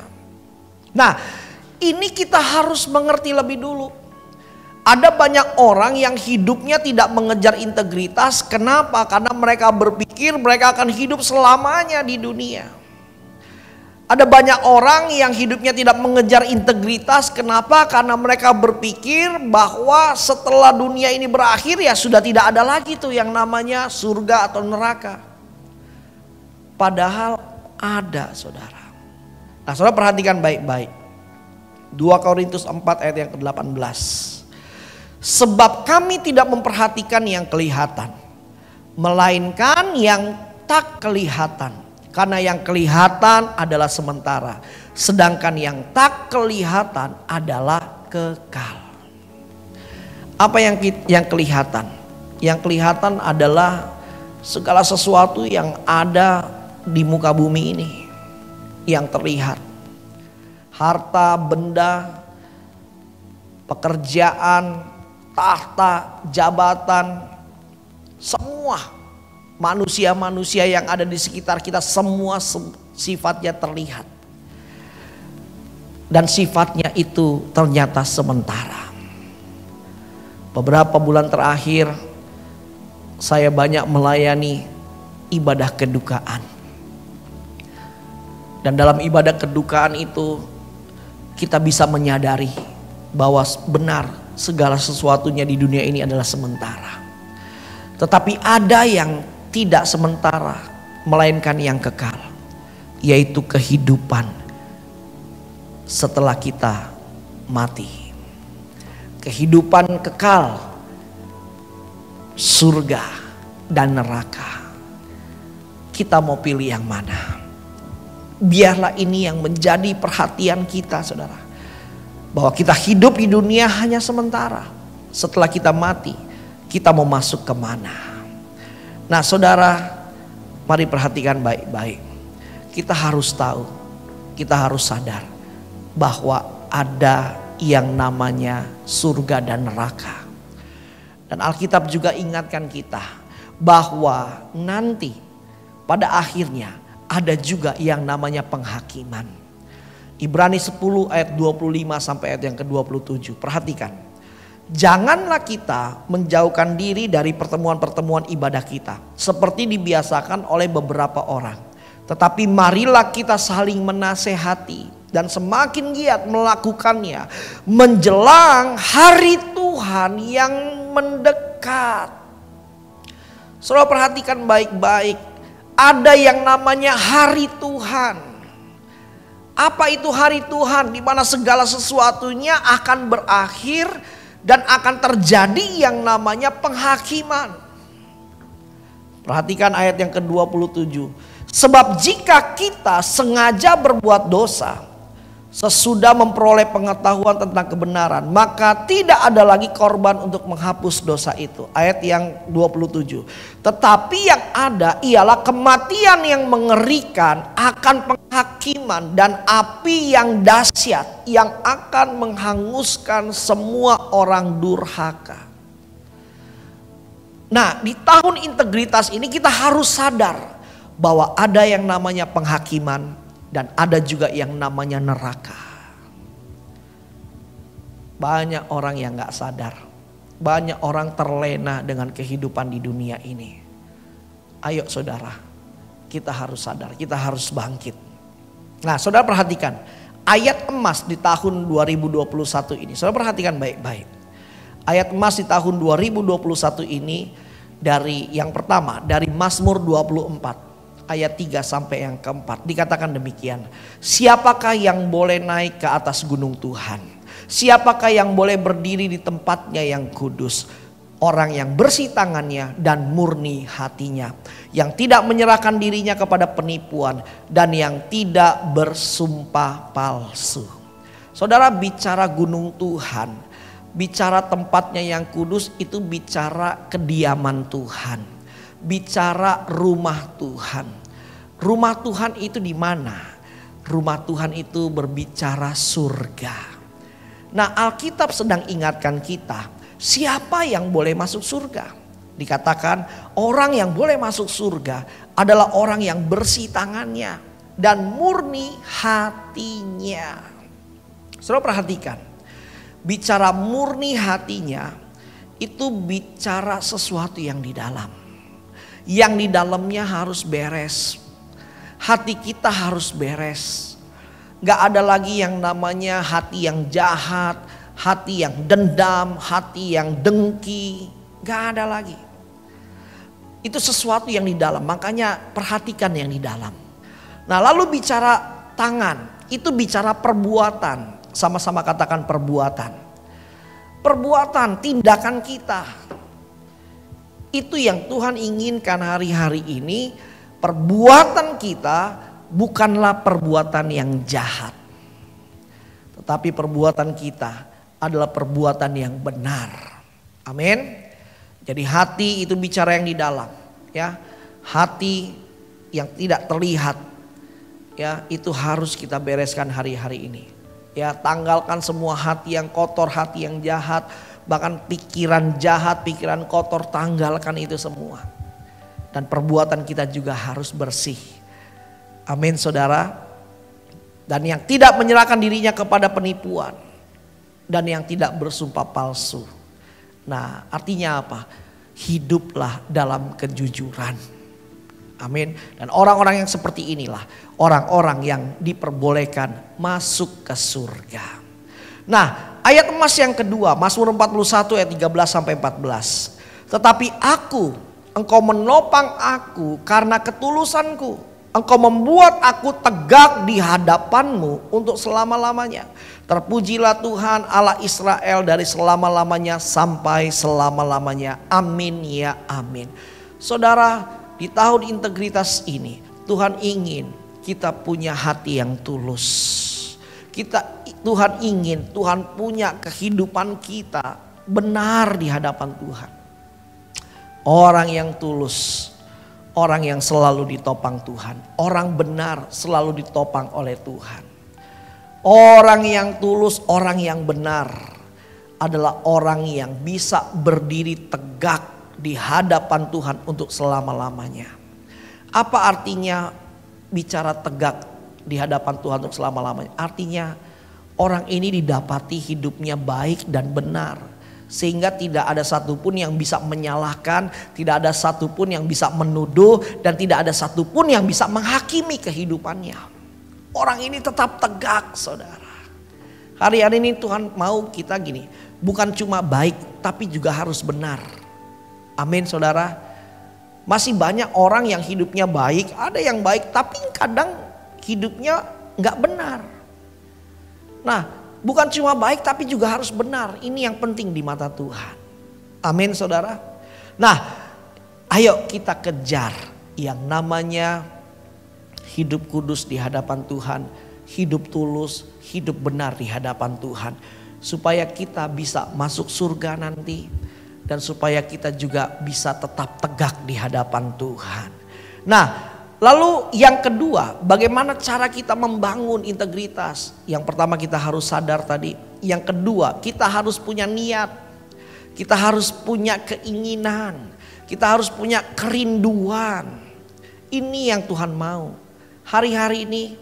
Nah ini kita harus mengerti lebih dulu. Ada banyak orang yang hidupnya tidak mengejar integritas. Kenapa? Karena mereka berpikir mereka akan hidup selamanya di dunia. Ada banyak orang yang hidupnya tidak mengejar integritas. Kenapa? Karena mereka berpikir bahwa setelah dunia ini berakhir ya sudah tidak ada lagi tuh yang namanya surga atau neraka. Padahal ada saudara. Nah saudara perhatikan baik-baik. 2 Korintus 4 ayat yang ke-18. Sebab kami tidak memperhatikan yang kelihatan, melainkan yang tak kelihatan. Karena yang kelihatan adalah sementara, sedangkan yang tak kelihatan adalah kekal. Apa yang kelihatan? Yang kelihatan adalah segala sesuatu yang ada di muka bumi ini, yang terlihat. Harta, benda, pekerjaan, tahta, jabatan, semua manusia-manusia yang ada di sekitar kita semua sifatnya terlihat. Dan sifatnya itu ternyata sementara. Beberapa bulan terakhir saya banyak melayani ibadah kedukaan. Dan dalam ibadah kedukaan itu kita bisa menyadari bahwa benar segala sesuatunya di dunia ini adalah sementara. Tetapi ada yang tidak sementara, melainkan yang kekal, yaitu kehidupan setelah kita mati. Kehidupan kekal, surga dan neraka. Kita mau pilih yang mana? Biarlah ini yang menjadi perhatian kita saudara. Bahwa kita hidup di dunia hanya sementara. Setelah kita mati, kita mau masuk kemana? Nah saudara, mari perhatikan baik-baik. Kita harus tahu, kita harus sadar bahwa ada yang namanya surga dan neraka. Dan Alkitab juga ingatkan kita bahwa nanti pada akhirnya ada juga yang namanya penghakiman. Ibrani 10 ayat 25 sampai ayat yang ke-27. Perhatikan. Janganlah kita menjauhkan diri dari pertemuan-pertemuan ibadah kita seperti dibiasakan oleh beberapa orang. Tetapi marilah kita saling menasehati dan semakin giat melakukannya menjelang hari Tuhan yang mendekat. Saudara perhatikan baik-baik. Ada yang namanya hari Tuhan. Apa itu hari Tuhan? Di mana segala sesuatunya akan berakhir dan akan terjadi yang namanya penghakiman. Perhatikan ayat yang ke-27. Sebab jika kita sengaja berbuat dosa sesudah memperoleh pengetahuan tentang kebenaran, maka tidak ada lagi korban untuk menghapus dosa itu. Ayat yang 27. Tetapi yang ada ialah kematian yang mengerikan akan penghakiman dan api yang dahsyat yang akan menghanguskan semua orang durhaka. Nah, di tahun integritas ini kita harus sadar bahwa ada yang namanya penghakiman dan ada juga yang namanya neraka. Banyak orang yang gak sadar. Banyak orang terlena dengan kehidupan di dunia ini. Ayo saudara, kita harus sadar, kita harus bangkit. Nah, saudara perhatikan ayat emas di tahun 2021 ini. Saudara perhatikan baik-baik. Ayat emas di tahun 2021 ini dari yang pertama, dari Mazmur 24. Ayat 3 sampai yang keempat dikatakan demikian. Siapakah yang boleh naik ke atas gunung Tuhan? Siapakah yang boleh berdiri di tempatnya yang kudus? Orang yang bersih tangannya dan murni hatinya, yang tidak menyerahkan dirinya kepada penipuan dan yang tidak bersumpah palsu. Saudara, bicara gunung Tuhan, bicara tempatnya yang kudus, itu bicara kediaman Tuhan. Bicara rumah Tuhan. Rumah Tuhan itu di mana? Rumah Tuhan itu berbicara surga. Nah, Alkitab sedang ingatkan kita, siapa yang boleh masuk surga? Dikatakan orang yang boleh masuk surga adalah orang yang bersih tangannya dan murni hatinya. Saudara perhatikan, bicara murni hatinya itu bicara sesuatu yang di dalam. Yang di dalamnya harus beres. Hati kita harus beres. Gak ada lagi yang namanya hati yang jahat, hati yang dendam, hati yang dengki. Gak ada lagi. Itu sesuatu yang di dalam, makanya perhatikan yang di dalam. Nah, lalu bicara tangan, itu bicara perbuatan. Sama-sama katakan perbuatan. Perbuatan, tindakan kita. Itu yang Tuhan inginkan hari-hari ini. Perbuatan kita bukanlah perbuatan yang jahat, tetapi perbuatan kita adalah perbuatan yang benar. Amin. Jadi hati itu bicara yang di dalam, ya. Hati yang tidak terlihat, ya, itu harus kita bereskan hari-hari ini. Ya, tanggalkan semua hati yang kotor, hati yang jahat. Bahkan pikiran jahat, pikiran kotor, tanggalkan itu semua. Dan perbuatan kita juga harus bersih. Amin saudara. Dan yang tidak menyerahkan dirinya kepada penipuan. Dan yang tidak bersumpah palsu. Nah, artinya apa? Hiduplah dalam kejujuran. Amin. Dan orang-orang yang seperti inilah orang-orang yang diperbolehkan masuk ke surga. Nah, ayat emas yang kedua, Mazmur 41 ayat 13 sampai 14. Tetapi engkau menopang aku karena ketulusanku. Engkau membuat aku tegak di hadapanmu untuk selama-lamanya. Terpujilah Tuhan Allah Israel dari selama-lamanya sampai selama-lamanya. Amin ya amin. Saudara, di tahun integritas ini Tuhan ingin kita punya hati yang tulus. Tuhan ingin, Tuhan punya kehidupan kita benar di hadapan Tuhan. Orang yang tulus, orang yang selalu ditopang Tuhan. Orang benar selalu ditopang oleh Tuhan. Orang yang tulus, orang yang benar adalah orang yang bisa berdiri tegak di hadapan Tuhan untuk selama-lamanya. Apa artinya bicara tegak di hadapan Tuhan untuk selama-lamanya? Artinya orang ini didapati hidupnya baik dan benar. Sehingga tidak ada satupun yang bisa menyalahkan, tidak ada satupun yang bisa menuduh, dan tidak ada satupun yang bisa menghakimi kehidupannya. Orang ini tetap tegak saudara. Hari-hari ini Tuhan mau kita gini, bukan cuma baik tapi juga harus benar. Amin saudara. Masih banyak orang yang hidupnya baik, ada yang baik tapi kadang hidupnya gak benar. Nah, bukan cuma baik tapi juga harus benar. Ini yang penting di mata Tuhan. Amin saudara. Nah, Ayo kita kejar yang namanya hidup kudus di hadapan Tuhan, hidup tulus, hidup benar di hadapan Tuhan. Supaya kita bisa masuk surga nanti. Dan supaya kita juga bisa tetap tegak di hadapan Tuhan. Nah, lalu yang kedua, bagaimana cara kita membangun integritas? Yang pertama kita harus sadar tadi. Yang kedua, kita harus punya niat. Kita harus punya keinginan. Kita harus punya kerinduan. Ini yang Tuhan mau. Hari-hari ini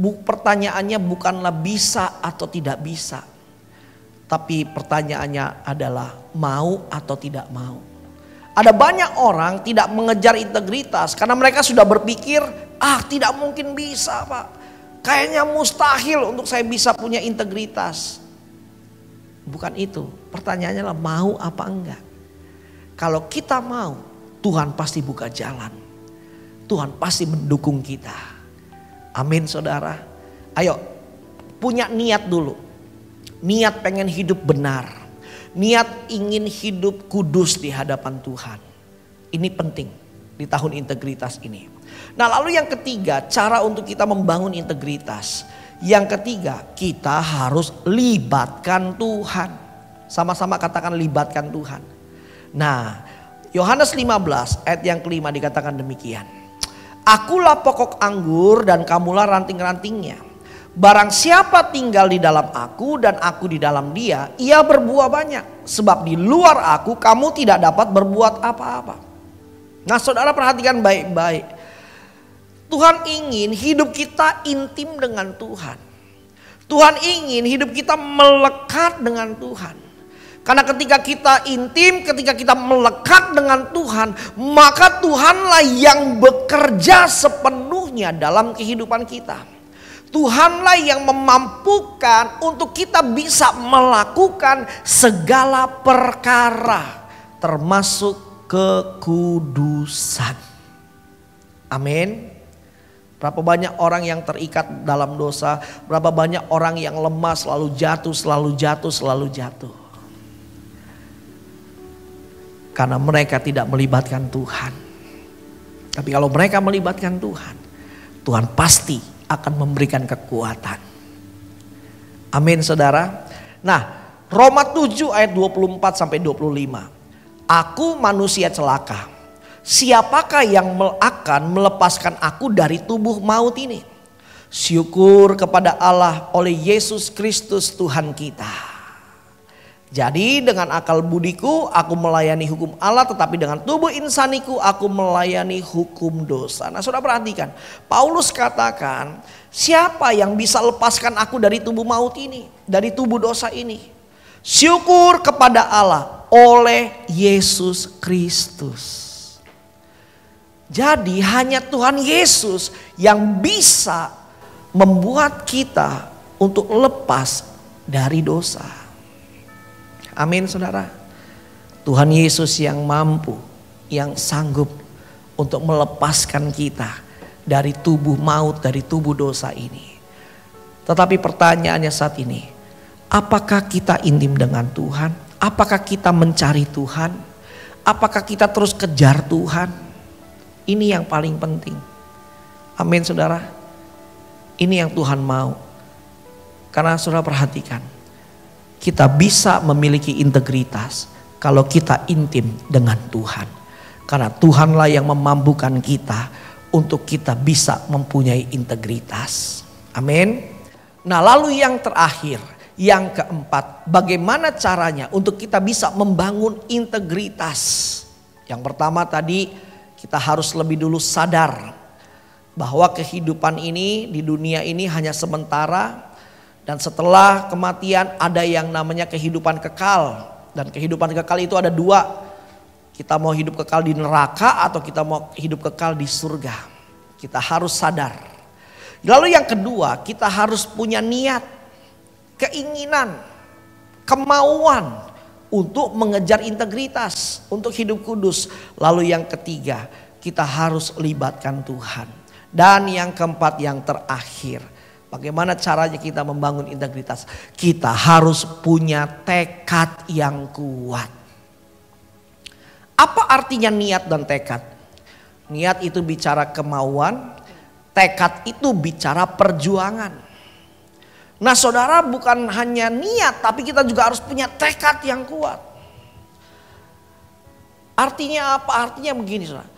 pertanyaannya bukanlah bisa atau tidak bisa. Tapi pertanyaannya adalah mau atau tidak mau. Ada banyak orang tidak mengejar integritas karena mereka sudah berpikir, tidak mungkin bisa Pak. Kayaknya mustahil untuk saya bisa punya integritas. Bukan itu, pertanyaannya adalah mau apa enggak. Kalau kita mau, Tuhan pasti buka jalan. Tuhan pasti mendukung kita. Amin saudara. Ayo punya niat dulu. Niat pengen hidup benar. Niat ingin hidup kudus di hadapan Tuhan. Ini penting di tahun integritas ini. Nah lalu yang ketiga, cara untuk kita membangun integritas. Yang ketiga, kita harus libatkan Tuhan. Sama-sama katakan libatkan Tuhan. Nah Yohanes 15 ayat yang kelima dikatakan demikian. Akulah pokok anggur dan kamulah ranting-rantingnya. Barang siapa tinggal di dalam aku dan aku di dalam dia, ia berbuah banyak. Sebab di luar aku kamu tidak dapat berbuat apa-apa. Nah saudara perhatikan baik-baik. Tuhan ingin hidup kita intim dengan Tuhan. Tuhan ingin hidup kita melekat dengan Tuhan. Karena ketika kita intim, ketika kita melekat dengan Tuhan, maka Tuhanlah yang bekerja sepenuhnya dalam kehidupan kita. Tuhanlah yang memampukan untuk kita bisa melakukan segala perkara, termasuk kekudusan. Amin. Berapa banyak orang yang terikat dalam dosa, berapa banyak orang yang lemah, selalu jatuh, selalu jatuh, selalu jatuh. Karena mereka tidak melibatkan Tuhan. Tapi kalau mereka melibatkan Tuhan, Tuhan pasti akan memberikan kekuatan. Amin saudara. Nah Roma 7 ayat 24 sampai 25. Aku manusia celaka. Siapakah yang akan melepaskan aku dari tubuh maut ini? Syukur kepada Allah oleh Yesus Kristus Tuhan kita. Jadi dengan akal budiku aku melayani hukum Allah, tetapi dengan tubuh insaniku aku melayani hukum dosa. Nah saudara perhatikan, Paulus katakan, siapa yang bisa lepaskan aku dari tubuh maut ini, dari tubuh dosa ini? Syukur kepada Allah oleh Yesus Kristus. Jadi hanya Tuhan Yesus yang bisa membuat kita untuk lepas dari dosa. Amin saudara. Tuhan Yesus yang mampu, yang sanggup untuk melepaskan kita dari tubuh maut, dari tubuh dosa ini. Tetapi pertanyaannya saat ini, apakah kita intim dengan Tuhan? Apakah kita mencari Tuhan? Apakah kita terus kejar Tuhan? Ini yang paling penting. Amin saudara. Ini yang Tuhan mau. Karena saudara perhatikan, kita bisa memiliki integritas kalau kita intim dengan Tuhan. Karena Tuhanlah yang memampukan kita untuk kita bisa mempunyai integritas. Amin. Nah lalu yang terakhir, yang keempat, bagaimana caranya untuk kita bisa membangun integritas? Yang pertama tadi, kita harus lebih dulu sadar bahwa kehidupan ini di dunia ini hanya sementara. Dan setelah kematian ada yang namanya kehidupan kekal. Dan kehidupan kekal itu ada dua. Kita mau hidup kekal di neraka atau kita mau hidup kekal di surga. Kita harus sadar. Lalu yang kedua, kita harus punya niat, keinginan, kemauan untuk mengejar integritas, untuk hidup kudus. Lalu yang ketiga, kita harus libatkan Tuhan. Dan yang keempat, yang terakhir, bagaimana caranya kita membangun integritas? Kita harus punya tekad yang kuat. Apa artinya niat dan tekad? Niat itu bicara kemauan, tekad itu bicara perjuangan. Nah saudara, bukan hanya niat, tapi kita juga harus punya tekad yang kuat. Artinya apa? Artinya begini saudara.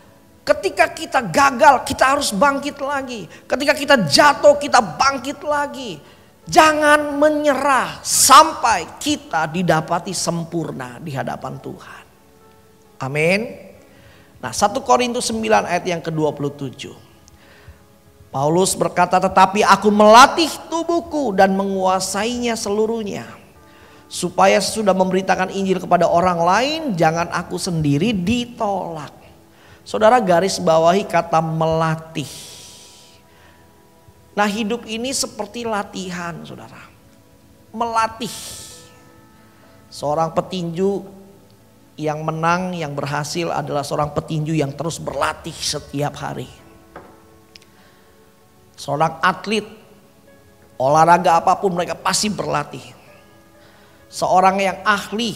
Ketika kita gagal, kita harus bangkit lagi. Ketika kita jatuh, kita bangkit lagi. Jangan menyerah sampai kita didapati sempurna di hadapan Tuhan. Amin. Nah 1 Korintus 9 ayat yang ke-27. Paulus berkata, tetapi aku melatih tubuhku dan menguasainya seluruhnya. Supaya sesudah memberitakan Injil kepada orang lain, jangan aku sendiri ditolak. Saudara, garis bawahi kata melatih. Nah hidup ini seperti latihan saudara. Melatih. Seorang petinju yang menang, yang berhasil adalah seorang petinju yang terus berlatih setiap hari. Seorang atlet, olahraga apapun mereka pasti berlatih. Seorang yang ahli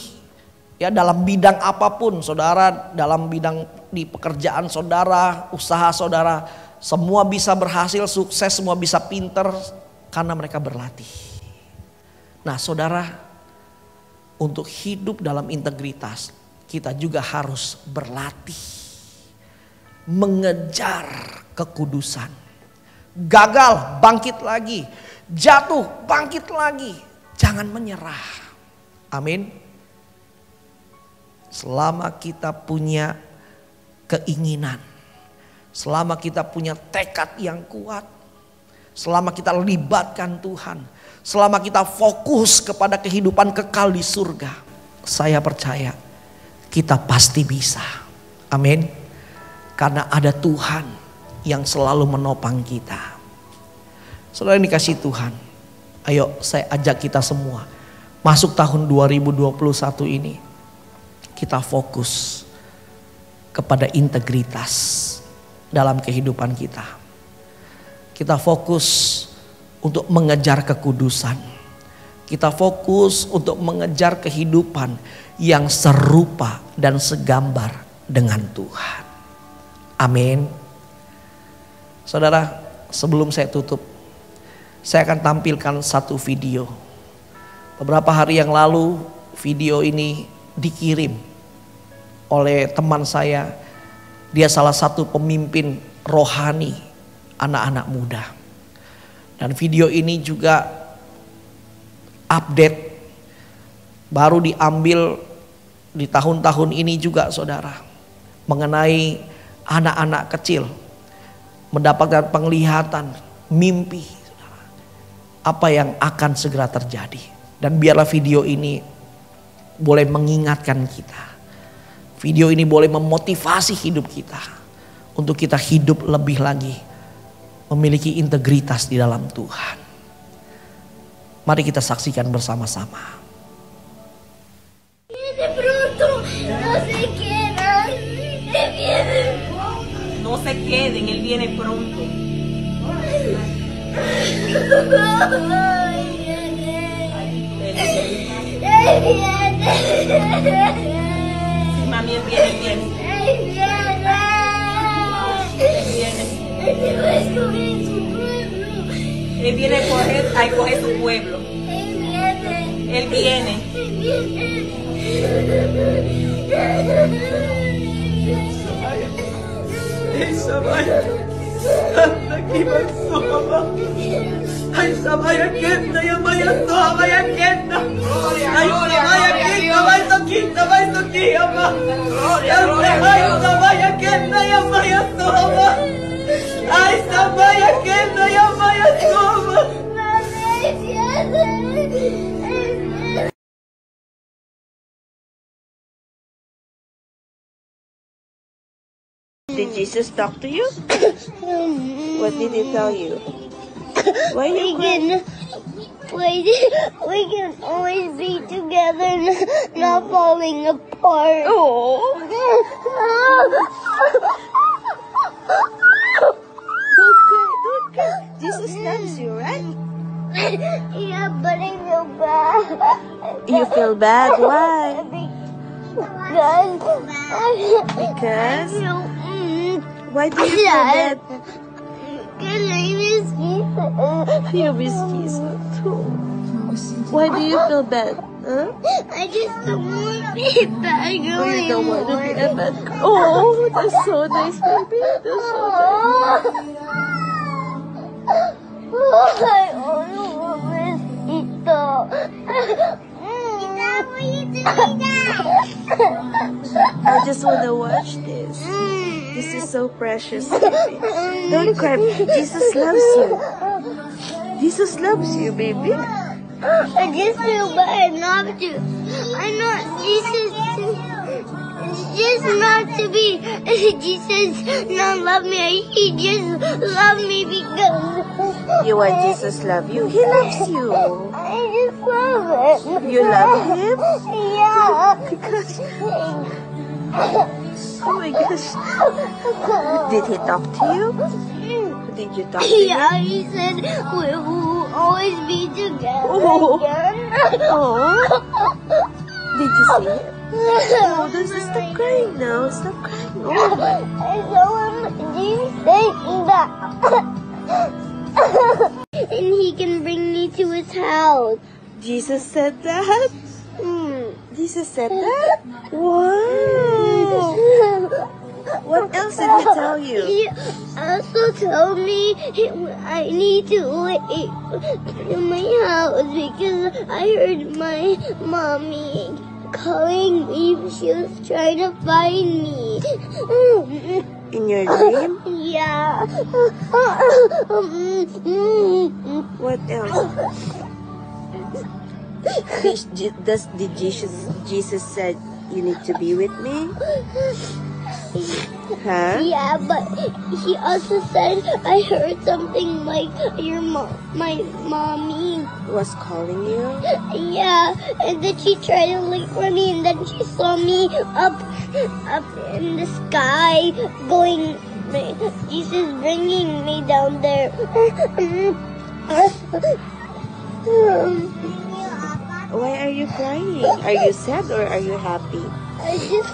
ya dalam bidang apapun saudara, dalam bidang di pekerjaan saudara, usaha saudara, semua bisa berhasil, sukses, semua bisa pinter karena mereka berlatih. Nah saudara, untuk hidup dalam integritas kita juga harus berlatih, mengejar kekudusan. Gagal, bangkit lagi. Jatuh, bangkit lagi. Jangan menyerah. Amin. Selama kita punya keinginan, selama kita punya tekad yang kuat, selama kita libatkan Tuhan, selama kita fokus kepada kehidupan kekal di surga, saya percaya kita pasti bisa. Amin. Karena ada Tuhan yang selalu menopang kita. Saudara yang dikasihi Tuhan, ayo saya ajak kita semua masuk tahun 2021 ini, kita fokus kepada integritas dalam kehidupan kita. Kita fokus untuk mengejar kekudusan. Kita fokus untuk mengejar kehidupan yang serupa dan segambar dengan Tuhan. Amin. Saudara, sebelum saya tutup, saya akan tampilkan satu video. Beberapa hari yang lalu video ini dikirim oleh teman saya. Dia salah satu pemimpin rohani anak-anak muda. Dan video ini juga update, baru diambil di tahun-tahun ini juga saudara. Mengenai anak-anak kecil mendapatkan penglihatan, mimpi, saudara, apa yang akan segera terjadi. Dan biarlah video ini boleh mengingatkan kita. Video ini boleh memotivasi hidup kita untuk kita hidup lebih lagi memiliki integritas di dalam Tuhan. Mari kita saksikan bersama-sama. No se queden, él viene pronto. Sí, mami, él viene. Él viene a coger su pueblo. Él viene. Samaya, aquí va. Ay, Samaya, Kenda, ya Maya, Samaya, Kenda. Ay, Samaya, Kenda, vai toquita, ama. Ay, Samaya, Kenda, ya Maya, Soma. Ay, Samaya, Kenda, ya Maya, Soma. Did Jesus talk to you? What did he tell you? Why you crying? We can always be together, not falling apart. Oh. Don't cry. Jesus loves you, right? Yeah, but I feel bad. You feel bad? Why? Because? Why do you feel bad? Because I miss Jesus. You miss Jesus too. Why do you feel bad? Huh? I just don't want to be a bad girl You don't want to be a anymore. bad girl. Oh, that's so nice, baby. That's so nice. I only want Mosquito. Stop for you to do that. I just want to watch this. This is so precious, baby. Don't cry. Jesus loves you. Jesus loves you, baby. I just feel bad not to. I know Jesus. Just not to be. Jesus not love me. He just love me because You want Jesus love you? He loves you. I just love him. You love him? Yeah. Because, oh my gosh. Did he talk to you? Did you talk to him? Yeah, he said we will always be together Oh. again. Oh. Did you see it? Oh, stop crying now. Stop crying. Oh my. I saw him. Jesus saying that. And he can bring me to his house. Jesus said that? Jesus said that? Wow. What else did he tell you? He also told me I need to wait in my house because I heard my mommy calling me. She was trying to find me. In your dream? Yeah. What else? Did Jesus said you need to be with me? Huh? Yeah, but he also said I heard something like my mommy. Was calling you? Yeah, and then she tried to look for me, and then she saw me up in the sky, going. Jesus bringing me down there. Why are you crying? Are you sad or are you happy? I just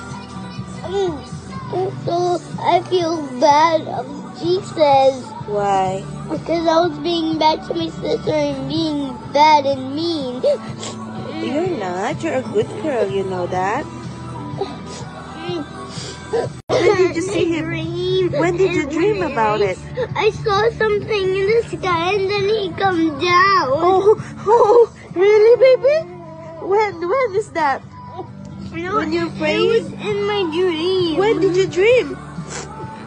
so I feel bad of Jesus Why? because I was being bad to my sister and being bad and mean. You're not. You're a good girl. You know that. When did you see him? When did you dream about it? I saw something in the sky and then he come down. Oh, really, baby? When is that? When you It prayed? was in my dream. When did you dream?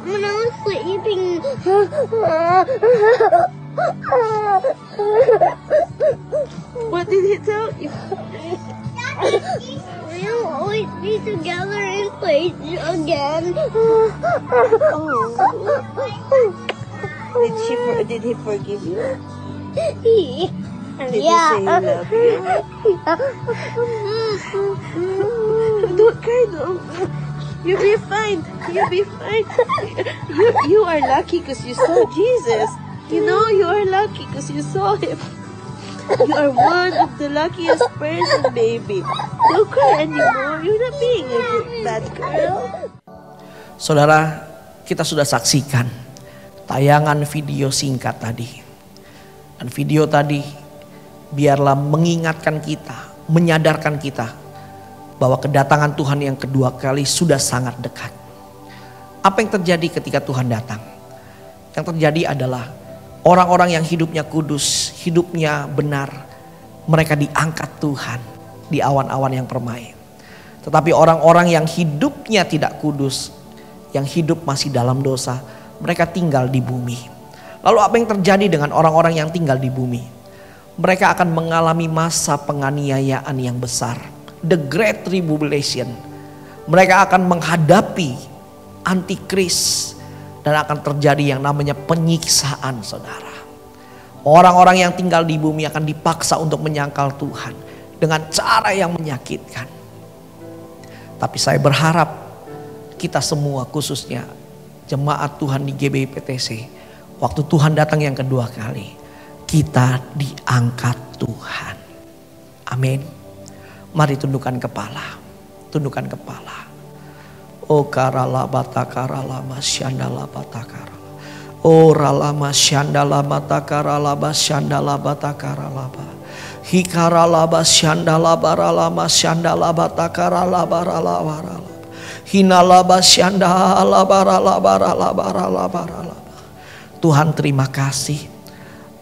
When I was sleeping. What did he tell you? We'll always be together and play again. Did he forgive you? Did Yeah. he say he loved you? Don't cry, no. You'll be fine. You'll be fine. You are lucky because you saw Jesus. You know you are lucky because you saw him. You are one of the luckiest person, baby. Don't cry anymore. You're not being a bad girl. Saudara, kita sudah saksikan tayangan video singkat tadi. Dan video tadi biarlah mengingatkan kita, menyadarkan kita bahwa kedatangan Tuhan yang kedua kali sudah sangat dekat. Apa yang terjadi ketika Tuhan datang? Yang terjadi adalah orang-orang yang hidupnya kudus, hidupnya benar, mereka diangkat Tuhan di awan-awan yang permai. Tetapi orang-orang yang hidupnya tidak kudus, yang hidup masih dalam dosa, mereka tinggal di bumi. Lalu apa yang terjadi dengan orang-orang yang tinggal di bumi? Mereka akan mengalami masa penganiayaan yang besar. The Great Tribulation. Mereka akan menghadapi antikris. Dan akan terjadi yang namanya penyiksaan, saudara. Orang-orang yang tinggal di bumi akan dipaksa untuk menyangkal Tuhan. Dengan cara yang menyakitkan. Tapi saya berharap kita semua, khususnya jemaat Tuhan di GBI-PTC, waktu Tuhan datang yang kedua kali, kita diangkat Tuhan. Amin. Mari tundukkan kepala. Tundukkan kepala. Oh karalabata karalama syandalabata karala. Oh ralama syandalabata karalaba syandalabata karalaba. Hikaralaba syandalaba ralama syandalabata karalaba ralaba. Hinalaba syandalaba ralaba ralaba ralaba ralaba. Tuhan terima kasih.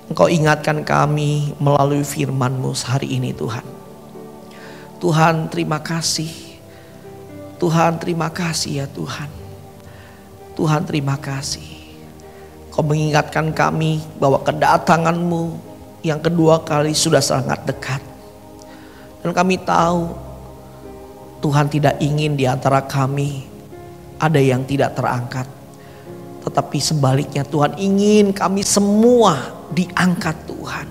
Engkau ingatkan kami melalui firman-Mu hari ini Tuhan. Tuhan terima kasih. Tuhan terima kasih ya Tuhan. Tuhan terima kasih. Kau mengingatkan kami bahwa kedatangan-Mu yang kedua kali sudah sangat dekat. Dan kami tahu Tuhan tidak ingin di antara kami ada yang tidak terangkat. Tetapi sebaliknya Tuhan ingin kami semua diangkat Tuhan.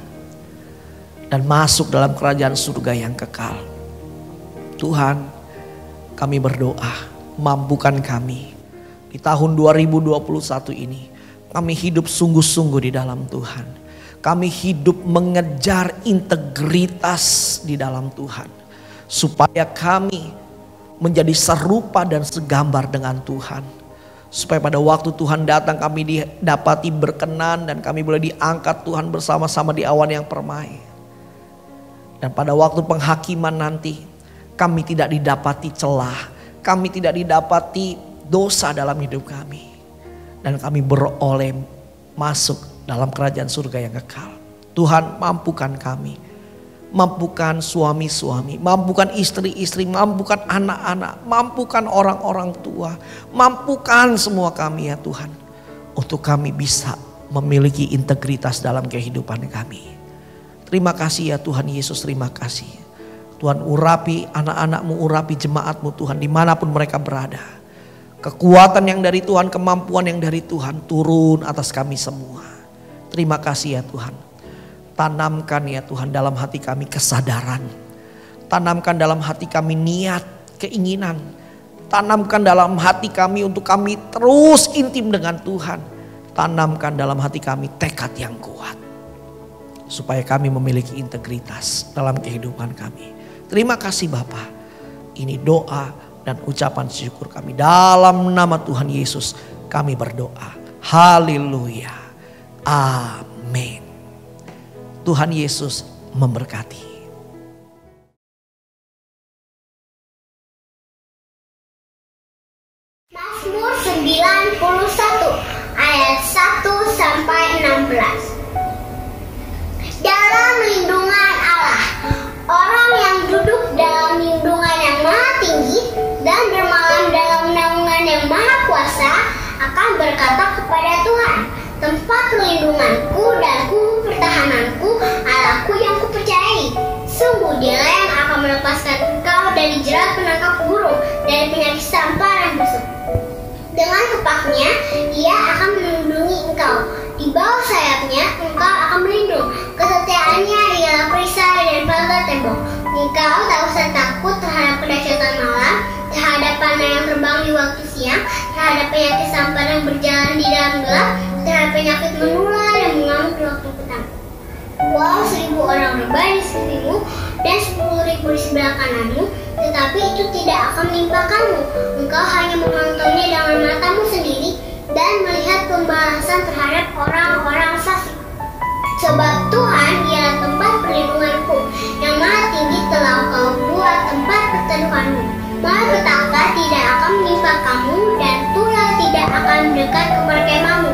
Dan masuk dalam kerajaan surga yang kekal. Tuhan, kami berdoa, mampukan kami di tahun 2021 ini. Kami hidup sungguh-sungguh di dalam Tuhan. Kami hidup mengejar integritas di dalam Tuhan. Supaya kami menjadi serupa dan segambar dengan Tuhan. Supaya pada waktu Tuhan datang kami didapati berkenan dan kami boleh diangkat Tuhan bersama-sama di awan yang permai. Dan pada waktu penghakiman nanti kami tidak didapati celah, kami tidak didapati dosa dalam hidup kami. Dan kami beroleh masuk dalam kerajaan surga yang kekal. Tuhan mampukan kami. Mampukan suami-suami, mampukan istri-istri, mampukan anak-anak, mampukan orang-orang tua. Mampukan semua kami ya Tuhan. Untuk kami bisa memiliki integritas dalam kehidupan kami. Terima kasih ya Tuhan Yesus, terima kasih. Tuhan urapi anak-anak-Mu, urapi jemaat-Mu Tuhan dimanapun mereka berada. Kekuatan yang dari Tuhan, kemampuan yang dari Tuhan turun atas kami semua. Terima kasih ya Tuhan. Tanamkan ya Tuhan dalam hati kami kesadaran. Tanamkan dalam hati kami niat, keinginan. Tanamkan dalam hati kami untuk kami terus intim dengan Tuhan. Tanamkan dalam hati kami tekad yang kuat. Supaya kami memiliki integritas dalam kehidupan kami. Terima kasih Bapa. Ini doa dan ucapan syukur kami. Dalam nama Tuhan Yesus kami berdoa. Haleluya. Amin. Tuhan Yesus memberkati. Mazmur 91 ayat 1 sampai 16. Dalam lindungan Allah, orang yang duduk dalam lindungan yang maha tinggi dan bermalam dalam naungan yang maha kuasa akan berkata kepada Tuhan, tempat perlindunganku dan pertahananku, Allahku yang kupercayai. Sungguh Dialah yang akan melepaskan engkau dari jerat penangkap burung, dari penyakit sampar dan busuk. Dengan kepaknya Ia akan melindungi engkau. Di bawah sayapnya engkau akan berlindung. Kesetiaannya ialah perisai dan pagar tembok. Engkau tak usah takut terhadap kedahsyatan malam, terhadap panah yang terbang di waktu siang, terhadap penyakit sampar yang berjalan di dalam gelap, terhadap penyakit menular yang mengamuk di waktu petang. Walau 1000 orang rebah di sekelilingmu dan 10.000 di sebelah kananmu, tetapi itu tidak akan menimpakanmu. Engkau hanya menontonnya dengan matamu sendiri dan melihat pembalasan terhadap orang-orang fasik. Sebab Tuhan ialah tempat perlindunganku, yang maha tinggi telah kau buat tempat perteduhanmu. Malapetaka tidak akan menimpa kamu dan tulah tidak akan mendekat ke perkemahanmu.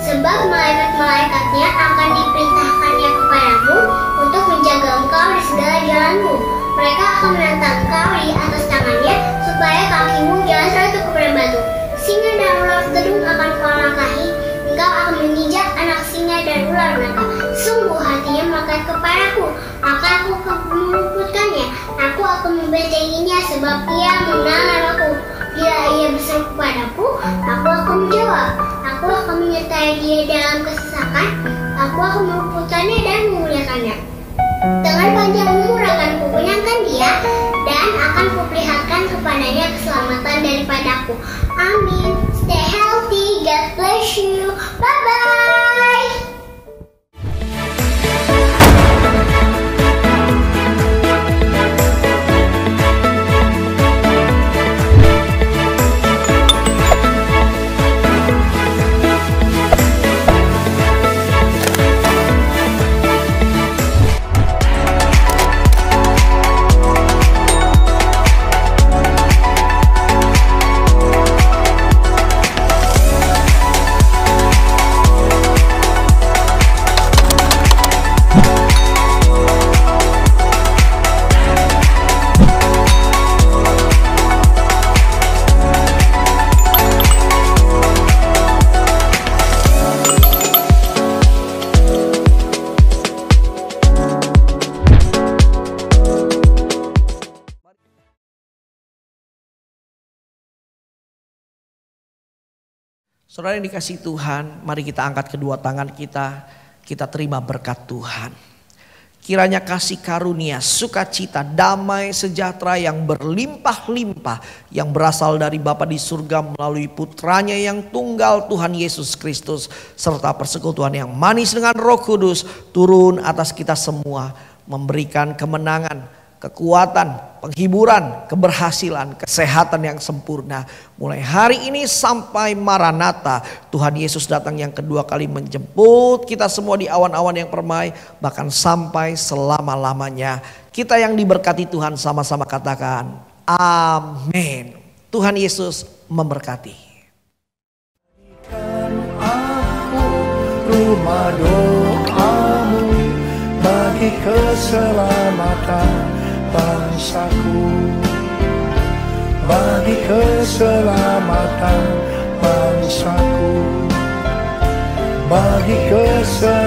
Sebab malaikat-malaikatnya akan diperintahkannya kepadamu untuk menjaga engkau di segala jalanmu. Mereka akan menantang engkau di atas tangannya supaya kakimu jangan terjatuh kepada batu. Singa dan ular gedung akan kau langkahi. Engkau akan menginjak anak singa dan ular naga. Sungguh hatinya melekat kepadaku, maka aku akan meluputkannya. Aku akan membentenginya sebab ia mengenal namaku. Bila ia berseru kepadaku, aku akan menjawab. Aku akan menyertai dia dalam kesesakan. Aku akan meluputkannya dan memuliakannya. Dengan panjang umur akan kukenyangkan dia dan akan kuperlihatkan kepadanya keselamatan daripadaku. Amin. Stay healthy. God bless you. Bye-bye. Saudara yang dikasihi Tuhan, mari kita angkat kedua tangan kita terima berkat Tuhan. Kiranya kasih karunia, sukacita, damai, sejahtera yang berlimpah-limpah yang berasal dari Bapa di surga melalui putranya yang tunggal Tuhan Yesus Kristus serta persekutuan yang manis dengan Roh Kudus turun atas kita semua, memberikan kemenangan, kekuatan, penghiburan, keberhasilan, kesehatan yang sempurna. Mulai hari ini sampai Maranatha, Tuhan Yesus datang yang kedua kali menjemput kita semua di awan-awan yang permai, bahkan sampai selama-lamanya. Kita yang diberkati Tuhan sama-sama katakan amin. Tuhan Yesus memberkati. Aku rumah doamu bagi keselamatan bangsaku, bagi keselamatan bangsaku, bagi keselamatan